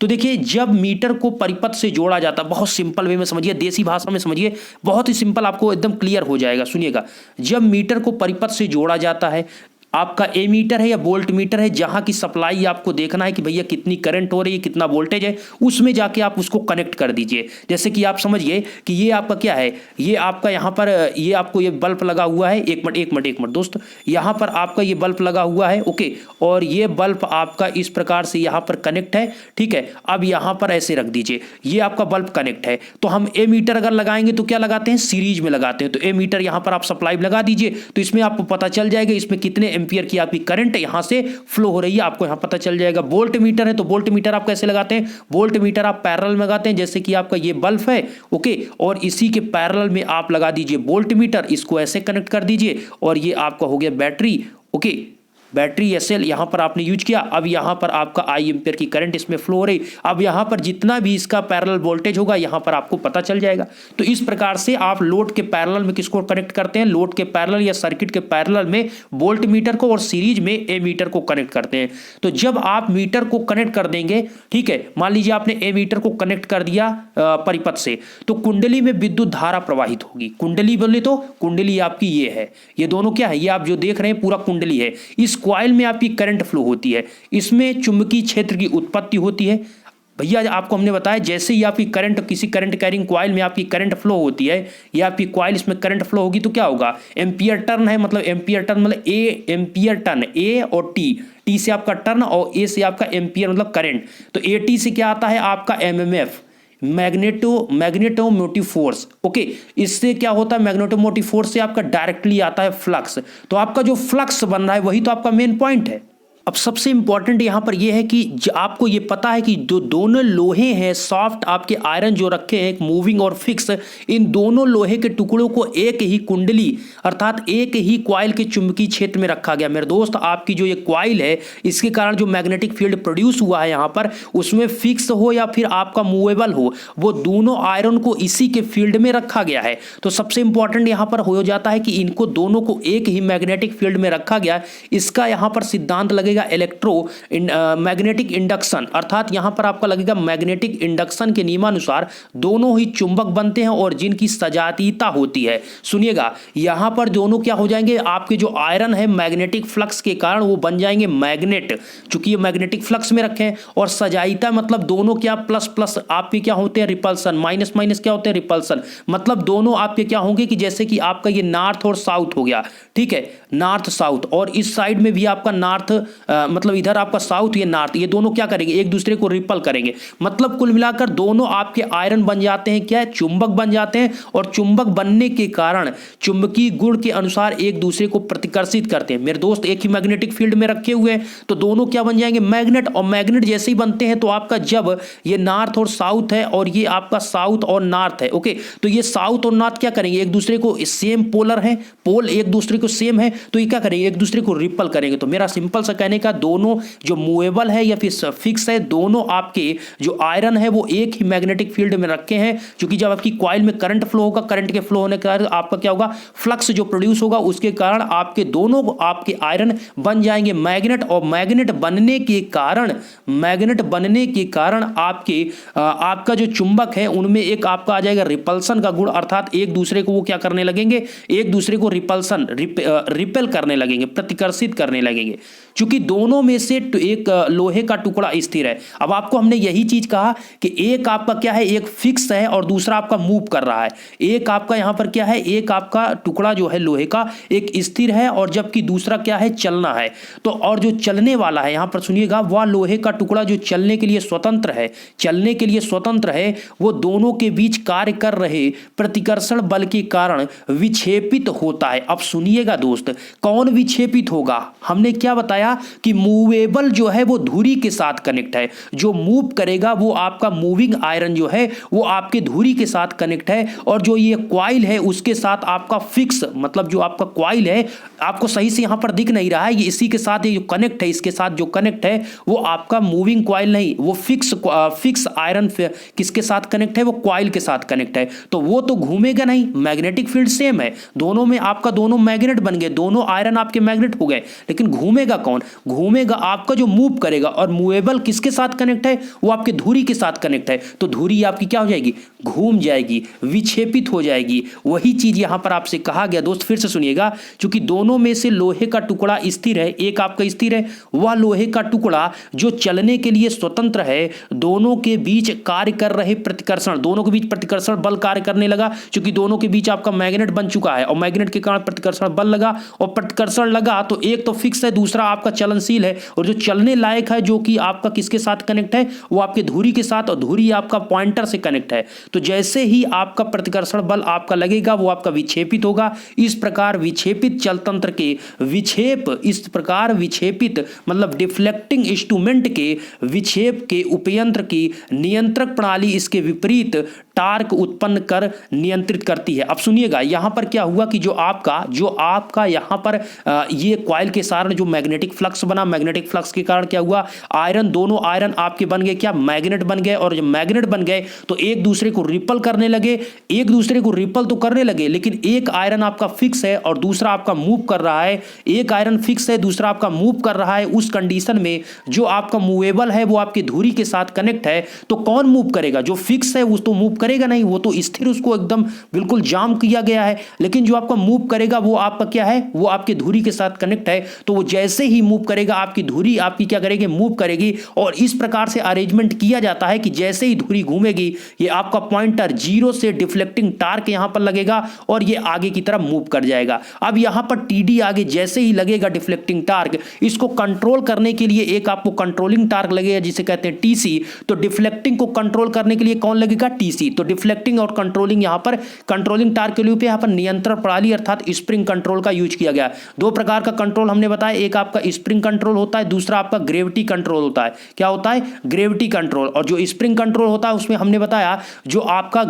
Speaker 1: तो देखिए जब मीटर को परिपथ से जोड़ा जाता है, बहुत सिंपल वे में समझिए, देसी भाषा में समझिए, बहुत ही सिंपल, आपको एकदम क्लियर हो जाएगा। सुनिएगा, जब मीटर को परिपथ से जोड़ा जाता है, आपका ए मीटर है या वोल्ट मीटर है, जहां की सप्लाई आपको देखना है कि भैया कितनी करंट हो रही है, कितना वोल्टेज है, उसमें जाके आप उसको कनेक्ट कर दीजिए। जैसे कि आप समझिए कि ये आपका क्या है, ये आपका यहां पर ये आपको ये बल्ब लगा हुआ है, एक मिनट दोस्त, यहां पर आपका ये बल्ब लगा हुआ है, ओके, और ये बल्ब आपका इस प्रकार से यहां पर कनेक्ट है, ठीक है। अब यहां पर ऐसे रख दीजिए, ये आपका बल्ब कनेक्ट है। तो हम ए मीटर अगर लगाएंगे तो क्या लगाते हैं, सीरीज में लगाते हैं। तो ए मीटर यहां पर आप सप्लाई लगा दीजिए, तो इसमें आपको पता चल जाएगा इसमें कितने एम्पियर की आपकी करंट यहां से फ्लो हो रही है, आपको यहां पता चल जाएगा। वोल्ट मीटर है तो वोल्ट मीटर आप कैसे लगाते हैं, वोल्ट मीटर आप पैरेलल में लगाते हैं, जैसे कि आपका ये बल्ब है, ओके, और इसी के पैरेलल में आप लगा दीजिए वोल्ट मीटर, इसको ऐसे कनेक्ट कर दीजिए, और ये आपका हो गया बैटरी, ओके, बैटरी एसएल यहां पर आपने यूज किया। अब यहां पर आपका आई एम्पियर की करंट इसमें फ्लो हो रही। अब यहां पर जितना भी इसका पैरेलल वोल्टेज होगा यहां पर आपको पता चल जाएगा। तो इस प्रकार से आप लोड के पैरेलल में किसको कनेक्ट करते हैं, लोड के पैरेलल या सर्किट के पैरेलल में वोल्ट मीटर को, और सीरीज में ए मीटर को कनेक्ट करते हैं। तो जब आप मीटर को कनेक्ट कर देंगे, ठीक है, मान लीजिए आपने ए मीटर को कनेक्ट कर दिया परिपथ से, तो कुंडली में विद्युत धारा प्रवाहित होगी। कुंडली बोले तो कुंडली आपकी ये है, ये दोनों क्या है, ये आप जो देख रहे हैं पूरा कुंडली है। इस कॉइल में आपकी करंट फ्लो होती है, इसमें चुंबकीय क्षेत्र की उत्पत्ति होती है। भैया आपको हमने बताया जैसे ही आपकी करंट, किसी करंट कैरिंग कॉइल में आपकी करंट फ्लो होती है, या आपकी कॉइल इसमें करंट फ्लो होगी तो क्या होगा, एम्पियर टर्न है, मतलब एम्पियर टर्न मतलब ए एम्पियर टर्न, ए और टी से आपका टर्न और ए से आपका एम्पियर मतलब करंट। तो ए टी से क्या आता है आपका एमएमएफ, मैग्नेटोमोटिव फोर्स, ओके, इससे क्या होता है, मैग्नेटोमोटिव फोर्स से आपका डायरेक्टली आता है फ्लक्स। तो आपका जो फ्लक्स बन रहा है वही तो आपका मेन पॉइंट है। अब सबसे इंपॉर्टेंट यहां पर यह है कि आपको यह पता है कि जो दोनों लोहे हैं सॉफ्ट, आपके आयरन जो रखे हैं, एक मूविंग और फिक्स, इन दोनों लोहे के टुकड़ों को एक ही कुंडली अर्थात एक ही कॉइल के चुंबकीय क्षेत्र में रखा गया। मेरे दोस्त आपकी जो ये कॉइल है, इसके कारण जो मैग्नेटिक फील्ड प्रोड्यूस हुआ है यहां पर, उसमें फिक्स हो या फिर आपका मूवेबल हो, वो दोनों आयरन को इसी के फील्ड में रखा गया है। तो सबसे इंपॉर्टेंट यहां पर हो जाता है कि इनको दोनों को एक ही मैग्नेटिक फील्ड में रखा गया। इसका यहां पर सिद्धांत लगेगा लगेगा मैग्नेटिक इंडक्शन, अर्थात यहां पर आपका लगेगा मैग्नेटिक इंडक्शन के नियमानुसार दोनों ही चुंबक बनते हैं और जिनकी सजातीयता होती है। सुनिएगा, यहां पर दोनों क्या हो जाएंगे, आपके जो आयरन है मैग्नेटिक फ्लक्स के कारण वो बन जाएंगे मैग्नेट, चूंकि ये मैग्नेटिक फ्लक्स में रखे हैं। और सजातीयता मतलब दोनों क्या प्लस प्लस आपके क्या होते हैं रिपल्सन, माइनस माइनस क्या होते हैं रिपल्सन, मतलब दोनों आपके क्या होंगे कि जैसे कि आपका ये नॉर्थ और साउथ हो गया, ठीक है, नॉर्थ साउथ, और इस साइड में भी आपका नॉर्थ मतलब इधर आपका साउथ ये नॉर्थ, ये दोनों क्या करेंगे एक दूसरे को रिपल करेंगे। मतलब कुल मिलाकर दोनों आपके आयरन बन जाते हैं क्या है, चुंबक बन जाते हैं, और चुंबक बनने के कारण चुंबकीय गुण के अनुसार एक दूसरे को प्रतिकर्षित करते हैं। मेरे दोस्त एक ही मैग्नेटिक फील्ड में रखे हुए हैं तो दोनों क्या बन जाएंगे मैग्नेट, और मैग्नेट जैसे ही बनते हैं तो आपका जब ये नॉर्थ और साउथ है और ये आपका साउथ और नॉर्थ है, ओके, तो ये साउथ और नॉर्थ क्या करेंगे एक दूसरे को, सेम पोलर है, पोल एक दूसरे को सेम है, तो ये क्या करेंगे एक दूसरे को रिपल करेंगे। तो मेरा सिंपल सा कहने का दोनों जो मूवेबल है या फिर फिक्स है, दोनों आपके जो आयरन है वो एक ही मैग्नेटिक फील्ड में रखे हैं, क्योंकि जब आपकी कॉइल में करंट फ्लो होगा, करंट के फ्लो होने के कारण आपका क्या होगा फ्लक्स जो प्रोड्यूस होगा, उसके कारण आपके दोनों आपके आयरन बन जाएंगे मैग्नेट, और मैग्नेट बनने के कारण आपका जो चुंबक है उनमें एक आपका आ जाएगा रिपल्सन का गुण, अर्थात एक दूसरे को वो क्या करने लगेंगे, एक दूसरे को रिपेल करने लगेंगे, प्रतिकर्षित करने लगेंगे, क्योंकि दोनों में से एक लोहे का टुकड़ा स्थिर है। अब आपको हमने यही चीज कहा कि एक आपका क्या है, एक फिक्स है और दूसरा आपका मूव कर रहा है। एक आपका यहां पर क्या है, एक आपका टुकड़ा जो है लोहे का एक स्थिर है और जबकि दूसरा क्या है चलना है। तो और जो चलने वाला है यहां पर सुनिएगा, वह लोहे का टुकड़ा जो चलने के लिए स्वतंत्र है, वो दोनों के बीच कार्य कर रहे प्रतिकर्षण बल के कारण विक्षेपित होता है। अब सुनिएगा दोस्त, कौन विक्षेपित होगा, हमने क्या बताया कि मूवेबल जो है वो धुरी के साथ कनेक्ट है, जो मूव करेगा वो आपका मूविंग आयरन जो है वो आपके धुरी के साथ कनेक्ट है, और जो ये कॉइल है उसके साथ आपका फिक्स, मतलब जो आपका कॉइल है आपको सही से यहां पर दिख नहीं रहा है, ये इसी के साथ ये जो कनेक्ट है, इसके साथ जो कनेक्ट है वो आपका मूविंग कॉइल नहीं, वो फिक्स आयरन किसके साथ कनेक्ट है, वो कॉइल के साथ कनेक्ट है, तो वो तो घूमेगा नहीं, मैग्नेटिक फील्ड सेम है दोनों में, आपका दोनों मैग्नेट बन गए, दोनों आयरन आपके मैग्नेट हो गए, लेकिन घूमेगा कौन, घूमेगा आपका जो मूव करेगा, और मूवेबल किसके साथ कनेक्ट है, वो आपके धुरी के साथ कनेक्ट है, तो धुरी आपकी क्या हो जाएगी, घूम जाएगी, विक्षेपित हो जाएगी। वही चीज यहां पर आपसे कहा गया दोस्त, फिर से सुनिएगा, क्योंकि दोनों में से लोहे का टुकड़ा स्थिर है, एक आपका स्थिर है, वह लोहे का टुकड़ा जो चलने के लिए स्वतंत्र है, दोनों के बीच कार्य कर रहे प्रतिकर्षण, दोनों के बीच प्रतिकर्षण बल कार्य करने लगा, क्योंकि दोनों के बीच आपका मैग्नेट बन चुका है, और मैग्नेट के कारण प्रतिकर्षण बल लगा, और प्रतिकर्षण लगा तो एक तो फिक्स है, दूसरा आपका चलनशील है, और जो चलने लायक है जो कि आपका किसके साथ कनेक्ट है, वो आपके धुरी के साथ, और धुरी आपका पॉइंटर से कनेक्ट है। तो जैसे ही आपका प्रतिकर्षण बल आपका लगेगा वो आपका विक्षेपित होगा। इस प्रकार विक्षेपित चलतंत्र के विक्षेपित मतलब डिफ्लेक्टिंग इंस्ट्रूमेंट के विक्षेप के उपयंत्र की नियंत्रक प्रणाली इसके विपरीत टार्क उत्पन्न कर नियंत्रित करती है। अब सुनिएगा, यहां पर क्या हुआ कि जो आपका यहां पर ये कॉइल के कारण जो मैग्नेटिक फ्लक्स बना, मैग्नेटिक फ्लक्स के कारण क्या हुआ, दोनों आयरन आपके बन गए क्या, मैग्नेट बन गए, और जब मैग्नेट बन गए तो एक दूसरे को रिपल करने लगे, एक दूसरे को रिपल तो करने लगे, लेकिन एक आयरन आपका फिक्स है और दूसरा आपका मूव कर रहा है, एक आयरन फिक्स है दूसरा आपका मूव कर रहा है। उस कंडीशन में जो आपका मूवेबल है वो आपकी धुरी के साथ कनेक्ट है, तो कौन मूव करेगा, जो फिक्स है वो तो मूव करेगा नहीं, वो तो स्थिर, उसको एकदम बिल्कुल जाम किया गया है, लेकिन जो आपका मूव करेगा वो आपका क्या है, वो आपके धुरी के साथ कनेक्ट है, तो वो जैसे ही मूव करेगा आपकी धुरी आपकी क्या करेगी, मूव करेगी। और इस प्रकार से अरेंजमेंट किया जाता है कि जैसे ही धुरी घूमेगी ये आपका पॉइंटर 0 से डिफ्लेक्टिंग टार्क यहां पर लगेगा और ये आगे की तरफ मूव कर जाएगा। अब यहां पर टीडी आगे जैसे ही लगेगा डिफ्लेक्टिंग टार्क, इसको कंट्रोल करने के लिए एक आपको कंट्रोलिंग टार्क लगेगा जिसे कहते हैं टीसी। तो डिफ्लेक्टिंग को कंट्रोल करने के लिए कौन लगेगा, टीसी। तो डिफ्लेक्टिंग और कंट्रोलिंग, यहां पर कंट्रोलिंग टार्क के लिए यहां पर नियंत्रण प्रणाली अर्थात स्प्रिंग कंट्रोल का यूज किया गया। दो प्रकार का कंट्रोल हमने बताया, एक आपका स्प्रिंग कंट्रोल होता है, दूसरा आपका ग्रेविटी कंट्रोल होता है। क्या होता है, ग्रेविटी कंट्रोल। और जो स्प्रिंग कंट्रोल होता है उसमें हमने बताया जो आपका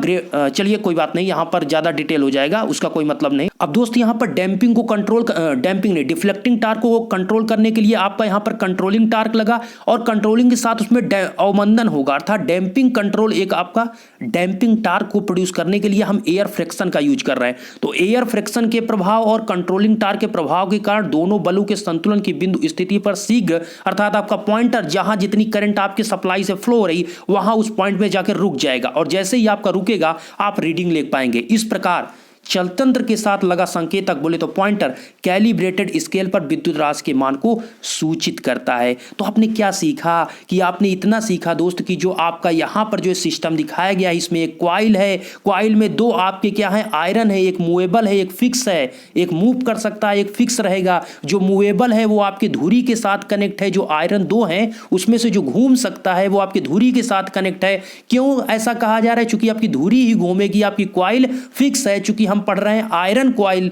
Speaker 1: चलिए कोई बात नहीं, यहां पर ज्यादा डिटेल हो जाएगा, उसका कोई मतलब नहीं। अब दोस्त यहां पर डैंपिंग को कंट्रोल, डैंपिंग नहीं, डिफ्लेक्टिंग टार्क को कंट्रोल करने के लिए आपका यहां पर कंट्रोलिंग टार्क लगा और कंट्रोलिंग के साथ उसमें अवमंदन होगा अर्थात डैंपिंग कंट्रोल। एक आपका डैंपिंग डैम्पिंग टार्क को प्रोड्यूस करने के लिए हम एयर फ्रिक्शन का यूज कर रहे हैं। तो एयर फ्रिक्शन के प्रभाव और कंट्रोलिंग टार्क के प्रभाव के कारण दोनों बलों के संतुलन की बिंदु स्थिति पर शीघ्र अर्थात आपका पॉइंटर जहां जितनी करंट आपके सप्लाई से फ्लो हो रही वहां उस पॉइंट में जाकर रुक जाएगा और जैसे ही आपका रुकेगा आप रीडिंग ले पाएंगे। इस प्रकार चलतंत्र के साथ लगा संकेतक बोले तो पॉइंटर कैलिब्रेटेड स्केल पर विद्युत राशि के मान को सूचित करता है। तो आपने क्या सीखा कि आपने इतना सीखा दोस्त कि जो आपका यहाँ पर जो सिस्टम दिखाया गया है इसमें एक कॉइल है, कॉइल में दो आपके क्या है आयरन है, एक मूवेबल है एक फिक्स है, एक मूव कर सकता है एक फिक्स रहेगा। जो मूवेबल है वो आपके धुरी के साथ कनेक्ट है, जो आयरन दो हैं उसमें से जो घूम सकता है वो आपके धुरी के साथ कनेक्ट है। क्यों ऐसा कहा जा रहा है? चूंकि आपकी धुरी ही घूमेगी, आपकी कॉइल फिक्स है। चूंकि हम पढ़ रहे हैं आयरन कॉइल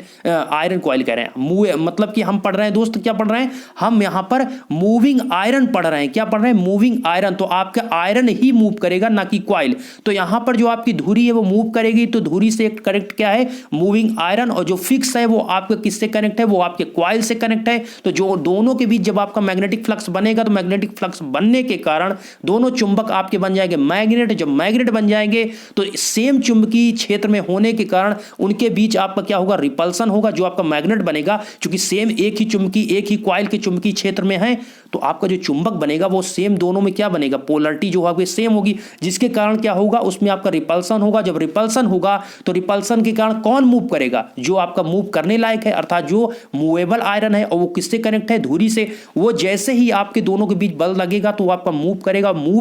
Speaker 1: कह रहे हैं मतलब कि हम पढ़ रहे हैं दोस्त क्या पढ़ रहे हैं हम यहां पर मूविंग आयरन पढ़ रहे हैं। क्या पढ़ रहे हैं? Moving iron. तो आपका आयरन ही मूव करेगा ना कि कॉइल। तो यहां पर जो आपकी धुरी है वो मूव करेगी तो धुरी से कनेक्ट क्या है मूविंग आयरन, और जो फिक्स है वो आपके किससे कनेक्ट है वो आपके कॉइल से कनेक्ट है। तो जो दोनों के बीच जब आपका मैग्नेटिक फ्लक्स बनेगा तो मैग्नेटिक फ्लक्स बनने के कारण दोनों चुंबक आपके बन जाएंगे मैग्नेट। जब मैग्नेट बन जाएंगे तो सेम चुंबकीय क्षेत्र में होने के कारण उनके बीच आपका क्या होगा रिपल्सन होगा। जो आपका मैग्नेट बनेगा क्योंकि सेम एक ही चुंबकीय एक ही कॉइल के चुंबकीय क्षेत्र में है तो आपका जो चुंबक बनेगा वो सेम दोनों में क्या बनेगा पोलरिटी जो होगी सेम होगी, जिसके कारण क्या होगा उसमें आपका रिपल्सन होगा। जब रिपल्सन होगा तो रिपल्सन के कारण कौन मूव करेगा? जो आपका मूव करने लायक है अर्थात जो मूवेबल आयरन है और वो किससे कनेक्ट है धुरी से। वो जैसे ही आपके दोनों के बीच बल लगेगा तो आपका मूव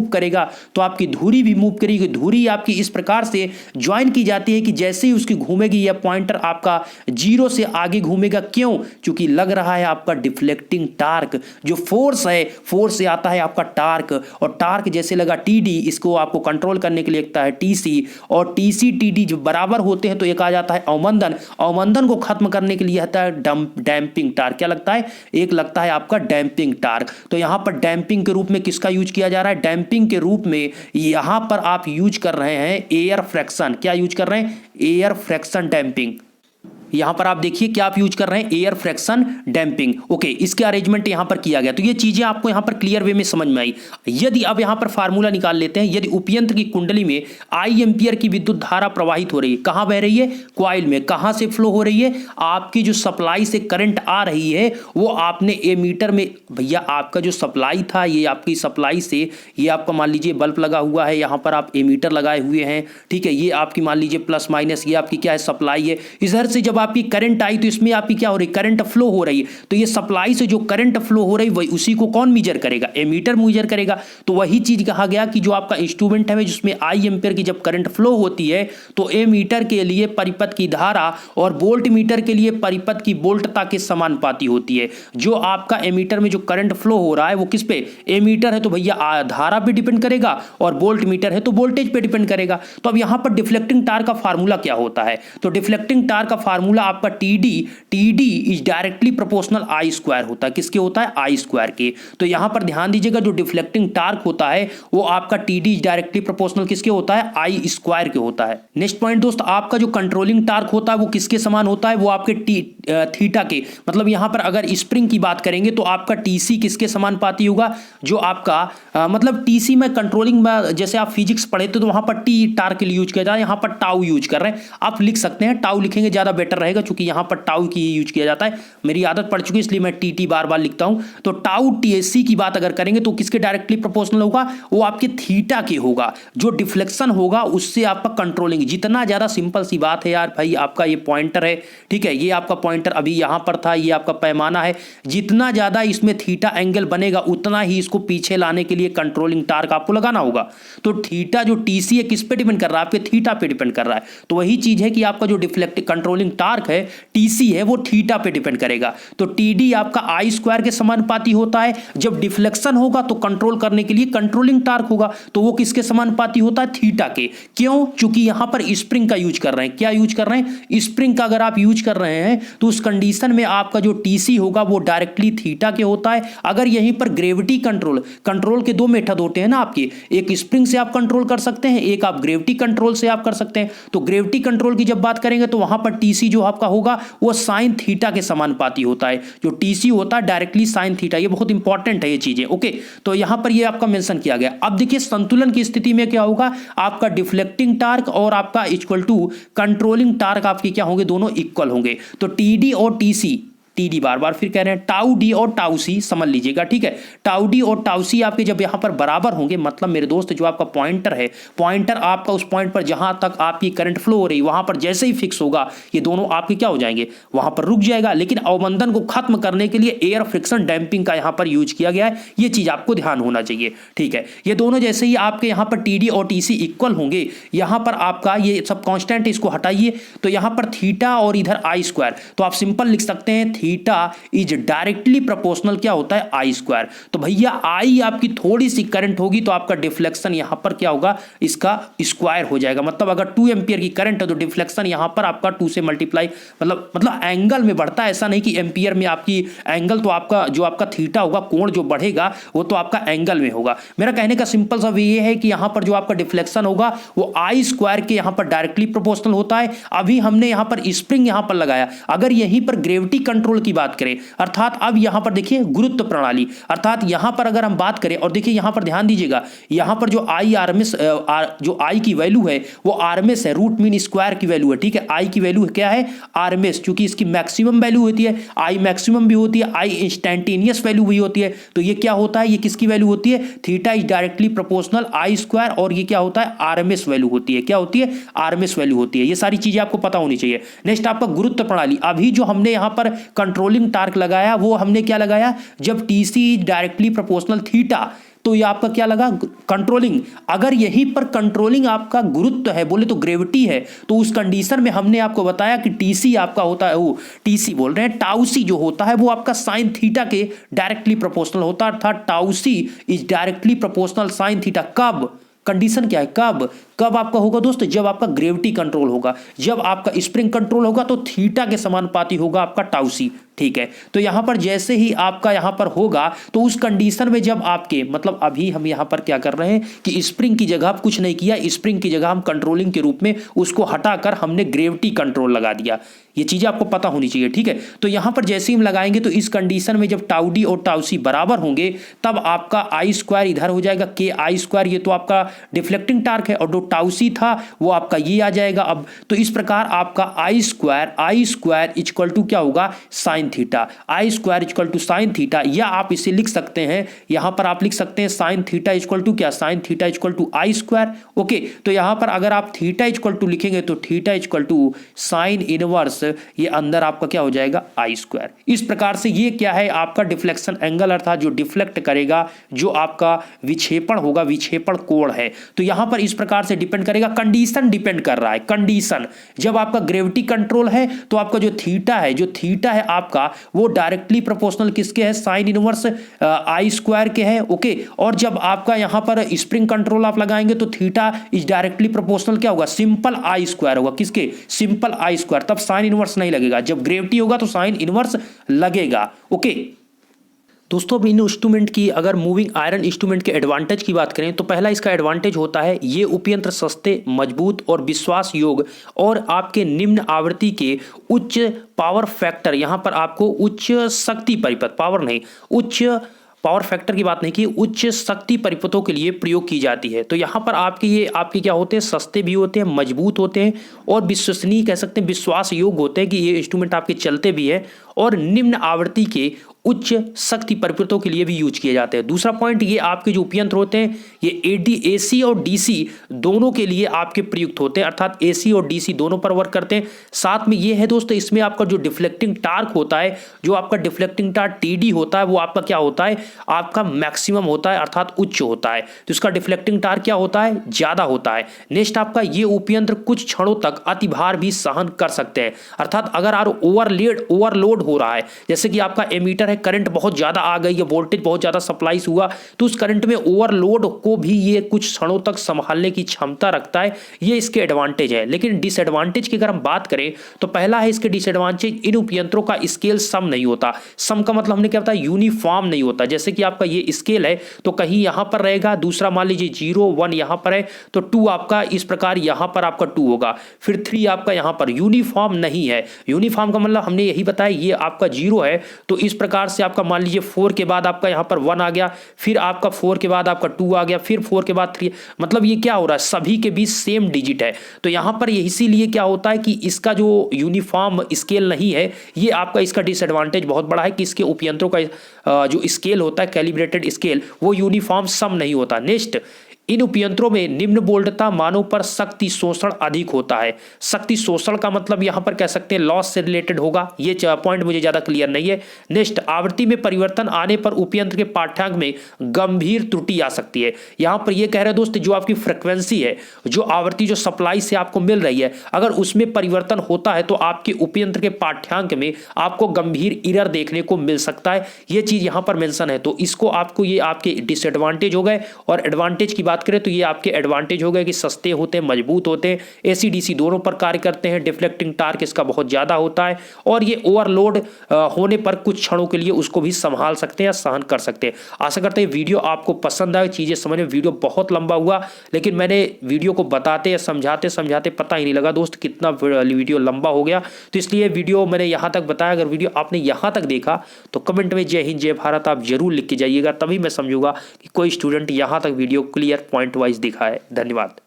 Speaker 1: करेगा तो आपकी धुरी भी मूव करेगी। धुरी आपकी इस प्रकार से ज्वाइन की जाती है कि जैसे ही उसकी घूमेगी यह पॉइंटर आपका जीरो से आगे घूमेगा। क्यों? क्योंकि लग रहा है आपका डिफ्लेक्टिंग टार्क। जो फोर्स है फोर्स से आता है आपका टार्क, और टार्क जैसे लगा टीडी, इसको आपको कंट्रोल करने के लिए लगता है टीसी, और टीसी टीडी जब बराबर होते हैं तो एक आ जाता है अवमंदन। अवमंदन को खत्म करने के लिए आता है डैम्पिंग टार्क। क्या लगता है? एक लगता है आपका डैम्पिंग टार्क। तो यहां पर डैम्पिंग के रूप में किसका यूज किया जा रहा है? डैम्पिंग के रूप में यहां पर आप यूज कर रहे हैं एयर फ्रैक्शन। क्या यूज कर रहे हैं? Air fraction damping. यहां पर आप देखिए क्या आप यूज कर रहे हैं एयर फ्रैक्शन डैम्पिंग। ओके, इसके अरेंजमेंट यहां पर किया गया। तो ये चीजें आपको यहां पर क्लियर वे में समझ में आई। यदि अब यहां पर फार्मूला निकाल लेते हैं, यदि उपयंत्र की कुंडली में आई एम्पियर की विद्युत धारा प्रवाहित हो रही है, कहां बह रही है? कॉइल में। कहां से फ्लो हो रही है? आपकी जो सप्लाई से करंट आ रही है वो आपने एमीटर में, भैया आपका जो सप्लाई था ये आपकी सप्लाई से, ये आपका मान लीजिए बल्ब लगा हुआ है, यहां पर आप एमीटर लगाए हुए हैं, ठीक है, ये आपकी मान लीजिए प्लस माइनस, ये आपकी क्या है सप्लाई है। इधर से जब आपकी करंट आई तो इसमें आपकी क्या हो रही है? करंट फ्लो हो रही है। तो ये सप्लाई से जो करंट फ्लो हो रही है वही उसी को कौन मीजर करेगा? एमीटर मीजर करेगा। तो वही चीज कहा गया कि जो आपका इंस्ट्रूमेंट है जिसमें आई एम्पियर की जब करंट फ्लो होती है तो एमीटर के लिए परिपथ की धारा और वोल्ट मीटर के लिए परिपथ की वोल्टता के समानुपाती होती है। जो आपका एमीटर में जो करंट फ्लो हो रहा है वो किस पे? एमीटर है तो भैया धारा पे डिपेंड करेगा, और वोल्ट मीटर है तो वोल्टेज पे डिपेंड करेगा। तो अब यहां पर डिफ्लेक्टिंग टार्क का फार्मूला क्या होता है? तो डिफ्लेक्टिंग टार्क का फार्मूला आपका TD is directly proportional I square होता है। किसके होता है? आई स्क्वायर के। तो यहां पर ध्यान दीजिएगा जो डिफ्लेक्टिंग टार्क होता है वो आपका टीडी इज डायरेक्टली प्रोपोर्शनल किसके होता है? आई स्क्वायर के होता है। नेक्स्ट पॉइंट दोस्त, आपका जो कंट्रोलिंग टार्क होता है वो किसके समान होता है? वो आपके थीटा के। मतलब यहां पर अगर स्प्रिंग की बात करेंगे तो आपका टीसी किसके समानुपाती होगा? जो आपका मतलब टीसी में कंट्रोलिंग में जैसे आप फिजिक्स पढ़े थे तो वहां पर टी टार्क के लिए यूज किया जाता है, यहां पर टाउ यूज कर रहे हैं। आप लिख सकते हैं टाउ लिखेंगे ज्यादा बेटर रहेगा क्योंकि यहां पर टाउ की यूज किया जाता है। मेरी आदत पड़ चुकी है इसलिए मैं टी बार बार लिखता हूं। तो टाउ टीएससी की बात अगर करेंगे तो किसके डायरेक्टली प्रोपोर्शनल होगा? वो आपके थीटा के होगा। जो डिफ्लेक्शन होगा उससे आपका कंट्रोलिंग जितना ज्यादा, सिंपल सी बात है यार भाई, आपका ये पॉइंटर है, ठीक है, ये आपका पॉइंटर अभी यहां पर था, ये आपका पैमाना है, जितना ज्यादा इसमें थीटा एंगल बनेगा उतना ही इसको पीछे लाने के लिए कंट्रोलिंग टार्क आपको लगाना होगा। तो थीटा जो टीसी है किस पे डिपेंड कर रहा है? आपके थीटा पे डिपेंड कर रहा है। तो वही चीज है कि आपका जो डिफ्लेक्टिव कंट्रोलिंग टार्क है टीसी है वो थीटा पे डिपेंड करेगा। तो टीडी आपका आई स्क्वायर के समानुपाती होता है। जब डिफ्लेक्शन होगा तो कंट्रोल करने के लिए कंट्रोलिंग टार्क होगा, तो वो किसके समानुपाती होता है? थीटा के। क्यों? क्योंकि यहां पर स्प्रिंग का यूज कर रहे हैं। क्या यूज कर रहे हैं? स्प्रिंग का अगर आप यूज कर रहे हैं तो उस कंडीशन में आपका जो टीसी होगा वो डायरेक्टली थीटा के होता है। अगर यहीं पर ग्रेविटी कंट्रोल के दो मेथड होते हैं ना आपके, एक स्प्रिंग से आप कंट्रोल कर सकते हैं, एक आप ग्रेविटी कंट्रोल से आप कर सकते हैं। तो ग्रेविटी कंट्रोल की जब बात करेंगे तो वहां पर टीसी जो आपका होगा वो साइन थीटा के समानुपाती होता है। जो टीसी होता है डायरेक्टली साइन थीटा, ये बहुत इंपॉर्टेंट है ये चीजें। ओके, तो यहां पर ये आपका मेंशन किया गया। अब देखिए संतुलन की स्थिति में क्या होगा, आपका डिफ्लेक्टिंग टार्क और आपका इक्वल टू कंट्रोलिंग टार्क आपके क्या होंगे, दोनों इक्वल होंगे। तो टीडी और टीसी, टीडी बार बार फिर कह रहे हैं, टाउ डी और टाउ सी समझ लीजिएगा, ठीक है। टाउ डी और टाउ सी आपके जब यहां पर बराबर होंगे, मतलब मेरे दोस्त जो आपका पॉइंटर है, पॉइंटर आपका उस पॉइंट पर जहां तक आपकी करंट फ्लो हो रही वहां पर जैसे ही फिक्स होगा ये दोनों आपके क्या हो जाएंगे, वहां पर रुक जाएगा। लेकिन अवमंदन को खत्म करने के लिए एयर फ्रिक्शन डैम्पिंग का यहां पर यूज किया गया है, ये चीज आपको ध्यान होना चाहिए, ठीक है। ये दोनों जैसे ही आपके यहां पर टीडी और टीसी इक्वल होंगे, यहां पर आपका ये सब कांस्टेंट, इसको हटाइए तो यहां पर थीटा और इधर आई स्क्वायर, तो आप सिंपल लिख सकते हैं थीटा इज डायरेक्टली प्रोपोर्शनल क्या होता है, आई स्क्वायर। तो भैया आई आपकी थोड़ी सी करंट होगी तो आपका डिफ्लेक्शन यहां पर क्या होगा, इसका स्क्वायर हो जाएगा। मतलब अगर 2 एम्पियर की करंट है तो डिफ्लेक्शन यहां पर आपका 2 से मल्टीप्लाई, मतलब एंगल में बढ़ता है, ऐसा नहीं कि एम्पियर में आपकी एंगल, तो आपका जो आपका थीटा होगा, कोण जो बढ़ेगा वो तो आपका एंगल में होगा। मेरा कहने का सिंपल सा ये है कि यहां पर जो आपका डिफ्लेक्शन होगा वो आई स्क्वायर के यहां पर डायरेक्टली प्रोपोर्शनल होता है। अभी हमने यहां पर स्प्रिंग यहां पर लगाया, अगर यहीं पर ग्रेविटी कंट्रोल की बात करें, अर्थात अब यहां पर देखिए गुरुत्व प्रणाली, अर्थात यहां पर अगर हम बात करें, और देखिए यहां पर ध्यान दीजिएगा, यहां पर जो आई आरएमएस, जो आई की वैल्यू है वो आरएमएस है, रूट मीन स्क्वायर की वैल्यू है, ठीक है। आई की वैल्यू क्या है, आरएमएस, क्योंकि इसकी मैक्सिमम वैल्यू होती है, आई मैक्सिमम भी होती है, आई इंस्टेंटेनियस वैल्यू भी होती है। तो ये क्या होता है, ये किसकी वैल्यू होती है, theta is directly proportional I square, और ये क्या होता है, आरएमएस वैल्यू होती है। क्या होती है, आरएमएस वैल्यू होती है। ये सारी चीजें आपको पता होनी चाहिए। नेक्स्ट आपका गुरुत्व प्रणाली, अभी जो हमने यहां पर कंट्रोलिंग टार्क लगाया वो हमने क्या लगाया, जब TC is directly proportional theta, तो ये आपका क्या लगा, कंट्रोलिंग। अगर यहीं पर कंट्रोलिंग आपका गुरुत्व है, बोले तो ग्रेविटी है, तो उस कंडीशन में हमने आपको बताया कि टीसी आपका होता है, वो टीसी बोल रहे हैं, टाउ सी जो होता है वो आपका साइन थीटा के डायरेक्टली प्रोपोर्शनल होता है, अर्थात tau C is directly proportional sine theta. कब, कंडीशन क्या है, कब आपका होगा दोस्त, जब आपका ग्रेविटी कंट्रोल होगा, जब आपका स्प्रिंग कंट्रोल होगा तो थीटा के समानुपाती होगा आपका टाउ सी, ठीक है। तो यहां पर जैसे ही आपका यहां पर होगा तो उस कंडीशन में जब आपके, मतलब अभी हम यहां पर क्या कर रहे हैं कि स्प्रिंग की जगह कुछ नहीं किया, स्प्रिंग की जगह हम कंट्रोलिंग के रूप में उसको हटाकर हमने ग्रेविटी कंट्रोल लगा दिया। ये चीजें आपको पता होनी चाहिए, ठीक है। तो यहां पर जैसे ही हम लगाएंगे तो इस कंडीशन में जब टाउ डी और टाउ सी बराबर होंगे तब आपका आई स्क्वायर इधर हो जाएगा, के आई स्क्वायर, ये तो आपका डिफ्लेक्टिंग टार्क है, और जो टाउ सी था वो आपका ये आ जाएगा। अब तो इस प्रकार आपका आई स्क्वायर इक्वल टू क्या होगा, sine theta, I square equal to sine theta, या आप इसे लिख सकते हैं, यहां पर आप लिख सकते हैं साइन थीटा इक्वल टू क्या, sine theta equal to I square. Okay, तो यहां पर अगर आप थीटा इक्वल टू लिखेंगे तो theta equal to sine inverse, ये अंदर आपका क्या हो जाएगा, आई स्क्वायर। इस प्रकार से ये क्या है, आपका डिफ्लेक्शन एंगल, अर्थात जो डिफ्लेक्ट करेगा, जो आपका विक्षेपण होगा, विक्षेपण कोण है। तो यहां पर इस प्रकार से डिपेंड करेगा, कंडीशन डिपेंड कर रहा है, कंडीशन जब आपका ग्रेविटी कंट्रोल है तो आपका जो थीटा है आपका वो डायरेक्टली प्रोपोर्शनल किसके है, साइन इनवर्स आई स्क्वायर के है। ओके, और जब आपका यहां पर स्प्रिंग कंट्रोल आप लगाएंगे तो थीटा इज डायरेक्टली प्रोपोर्शनल क्या होगा, सिंपल आई स्क्वायर होगा, किसके, सिंपल आई स्क्वायर, तब साइन इनवर्स नहीं लगेगा। जब ग्रेविटी होगा तो साइन इनवर्स लगेगा। ओके दोस्तों, अब इन इंस्ट्रूमेंट की अगर मूविंग आयरन इंस्ट्रूमेंट के एडवांटेज की बात करें तो पहला इसका एडवांटेज होता है ये उपयंत्र सस्ते, मजबूत और विश्वास योग्य और आपके निम्न आवृत्ति के उच्च पावर फैक्टर, यहां पर आपको उच्च शक्ति परिपथ, पावर नहीं, उच्च पावर फैक्टर की बात नहीं की, उच्च शक्ति परिपथों के लिए प्रयोग की जाती है। तो यहाँ पर आपके क्या होते हैं, सस्ते भी होते हैं, मजबूत होते हैं और विश्वसनीय कह सकते हैं, विश्वास योग्य होते हैं कि ये इंस्ट्रूमेंट आपके चलते भी है, और निम्न आवृत्ति के उच्च शक्ति परिपथों के लिए भी यूज किए जाते हैं। दूसरा पॉइंट, ये आपके जो उपयंत्र होते हैं ये एसी और डीसी दोनों के लिए आपके प्रयुक्त होते हैं, अर्थात एसी और डीसी दोनों पर वर्क करते हैं। साथ में ये है दोस्तों, इसमें आपका जो डिफ्लेक्टिंग टार्क होता है, जो आपका डिफ्लेक्टिंग टार्क टीडी होता है, वो आपका क्या होता है, आपका मैक्सिमम होता है, अर्थात उच्च होता है। तो इसका डिफ्लेक्टिंग टार्क क्या होता है, ज्यादा होता है। नेक्स्ट आपका ये उपयंत्र कुछ क्षणों तक अतिभार भी सहन कर सकते हैं, अर्थात अगर ओवरलोड हो रहा है, जैसे कि आपका एमीटर है करंट बहुत ज़्यादा आ गई है, वोल्टेज बहुत ज़्यादा सप्लाई हुआ, तो उस करंट में ओवरलोड को भी ये कुछ क्षणों तक संभालने की क्षमता रखता है। ये इसके एडवांटेज है। लेकिन डिसएडवांटेज की अगर हम बात करें तो पहला है इसके डिसएडवांटेज, इन उपयंत्रों का स्केल सम नहीं होता। सम का मतलब हमने क्या बताया, यूनिफॉर्म नहीं होता। जैसे कि आपका ये स्केल है तो कहीं यहां पर रहेगा, दूसरा मान लीजिए 0 1 यहां पर है तो 2 आपका इस प्रकार यहां पर आपका 2 होगा, फिर 3 आपका यहां पर। यूनिफॉर्म नहीं है। यूनिफॉर्म का मतलब हमने यही बताया, ये आपका 0 है तो इस प्रकार से आपका मान लीजिए 4 के बाद आपका यहां पर 1 आ गया, फिर आपका 4 के बाद आपका 2 आ गया, फिर 4 के बाद 3, मतलब ये क्या हो रहा है, सभी के बीच सेम डिजिट है। तो यहां पर इसीलिए क्या होता है कि इसका जो यूनिफॉर्म स्केल नहीं है, ये आपका इसका डिसएडवांटेज बहुत बड़ा है कि इसके उपयंत्रों का जो स्केल होता है, कैलिब्रेटेड स्केल, वो यूनिफॉर्म सम नहीं होता। नेक्स्ट, इन उपयंत्रों में निम्न वोल्टता मानों पर शक्ति शोषण अधिक होता है। शक्ति शोषण का मतलब यहां पर कह सकते हैं लॉस से रिलेटेड होगा, ये पॉइंट मुझे ज्यादा क्लियर नहीं है। नेक्स्ट, आवृत्ति में परिवर्तन आने पर उपयंत्र के पाठ्यांक में गंभीर त्रुटि आ सकती है। यहां पर यह कह रहे हैं दोस्त, जो आपकी फ्रिक्वेंसी है, जो आवृत्ति जो सप्लाई से आपको मिल रही है, अगर उसमें परिवर्तन होता है तो आपके उपयंत्र के पाठ्यांक में आपको गंभीर एरर देखने को मिल सकता है। यह चीज यहां पर मेंशन है, तो इसको आपको, ये आपके डिसएडवांटेज हो गए। और एडवांटेज की बात करें तो ये आपके एडवांटेज हो गए कि सस्ते होते हैं, मजबूत होते हैं, एसी डीसी दोनों पर कार्य करते हैं, डिफ्लेक्टिंग टार्क इसका बहुत ज्यादा होता है, और ये ओवरलोड होने पर कुछ क्षणों के लिए उसको भी संभाल सकते हैं या सहन कर सकते हैं। आशा करते हैं वीडियो आपको पसंद आए, चीजें समझ में। वीडियो बहुत लंबा हुआ, लेकिन मैंने वीडियो को बताते या समझाते समझाते पता ही नहीं लगा दोस्त कितना वीडियो लंबा हो गया, तो इसलिए वीडियो मैंने यहां तक बताया। अगर वीडियो आपने यहां तक देखा तो कमेंट में जय हिंद जय भारत आप जरूर लिख के जाइएगा, तभी मैं समझूंगा कि कोई स्टूडेंट यहां तक वीडियो क्लियर पॉइंट वाइज दिखा है। धन्यवाद।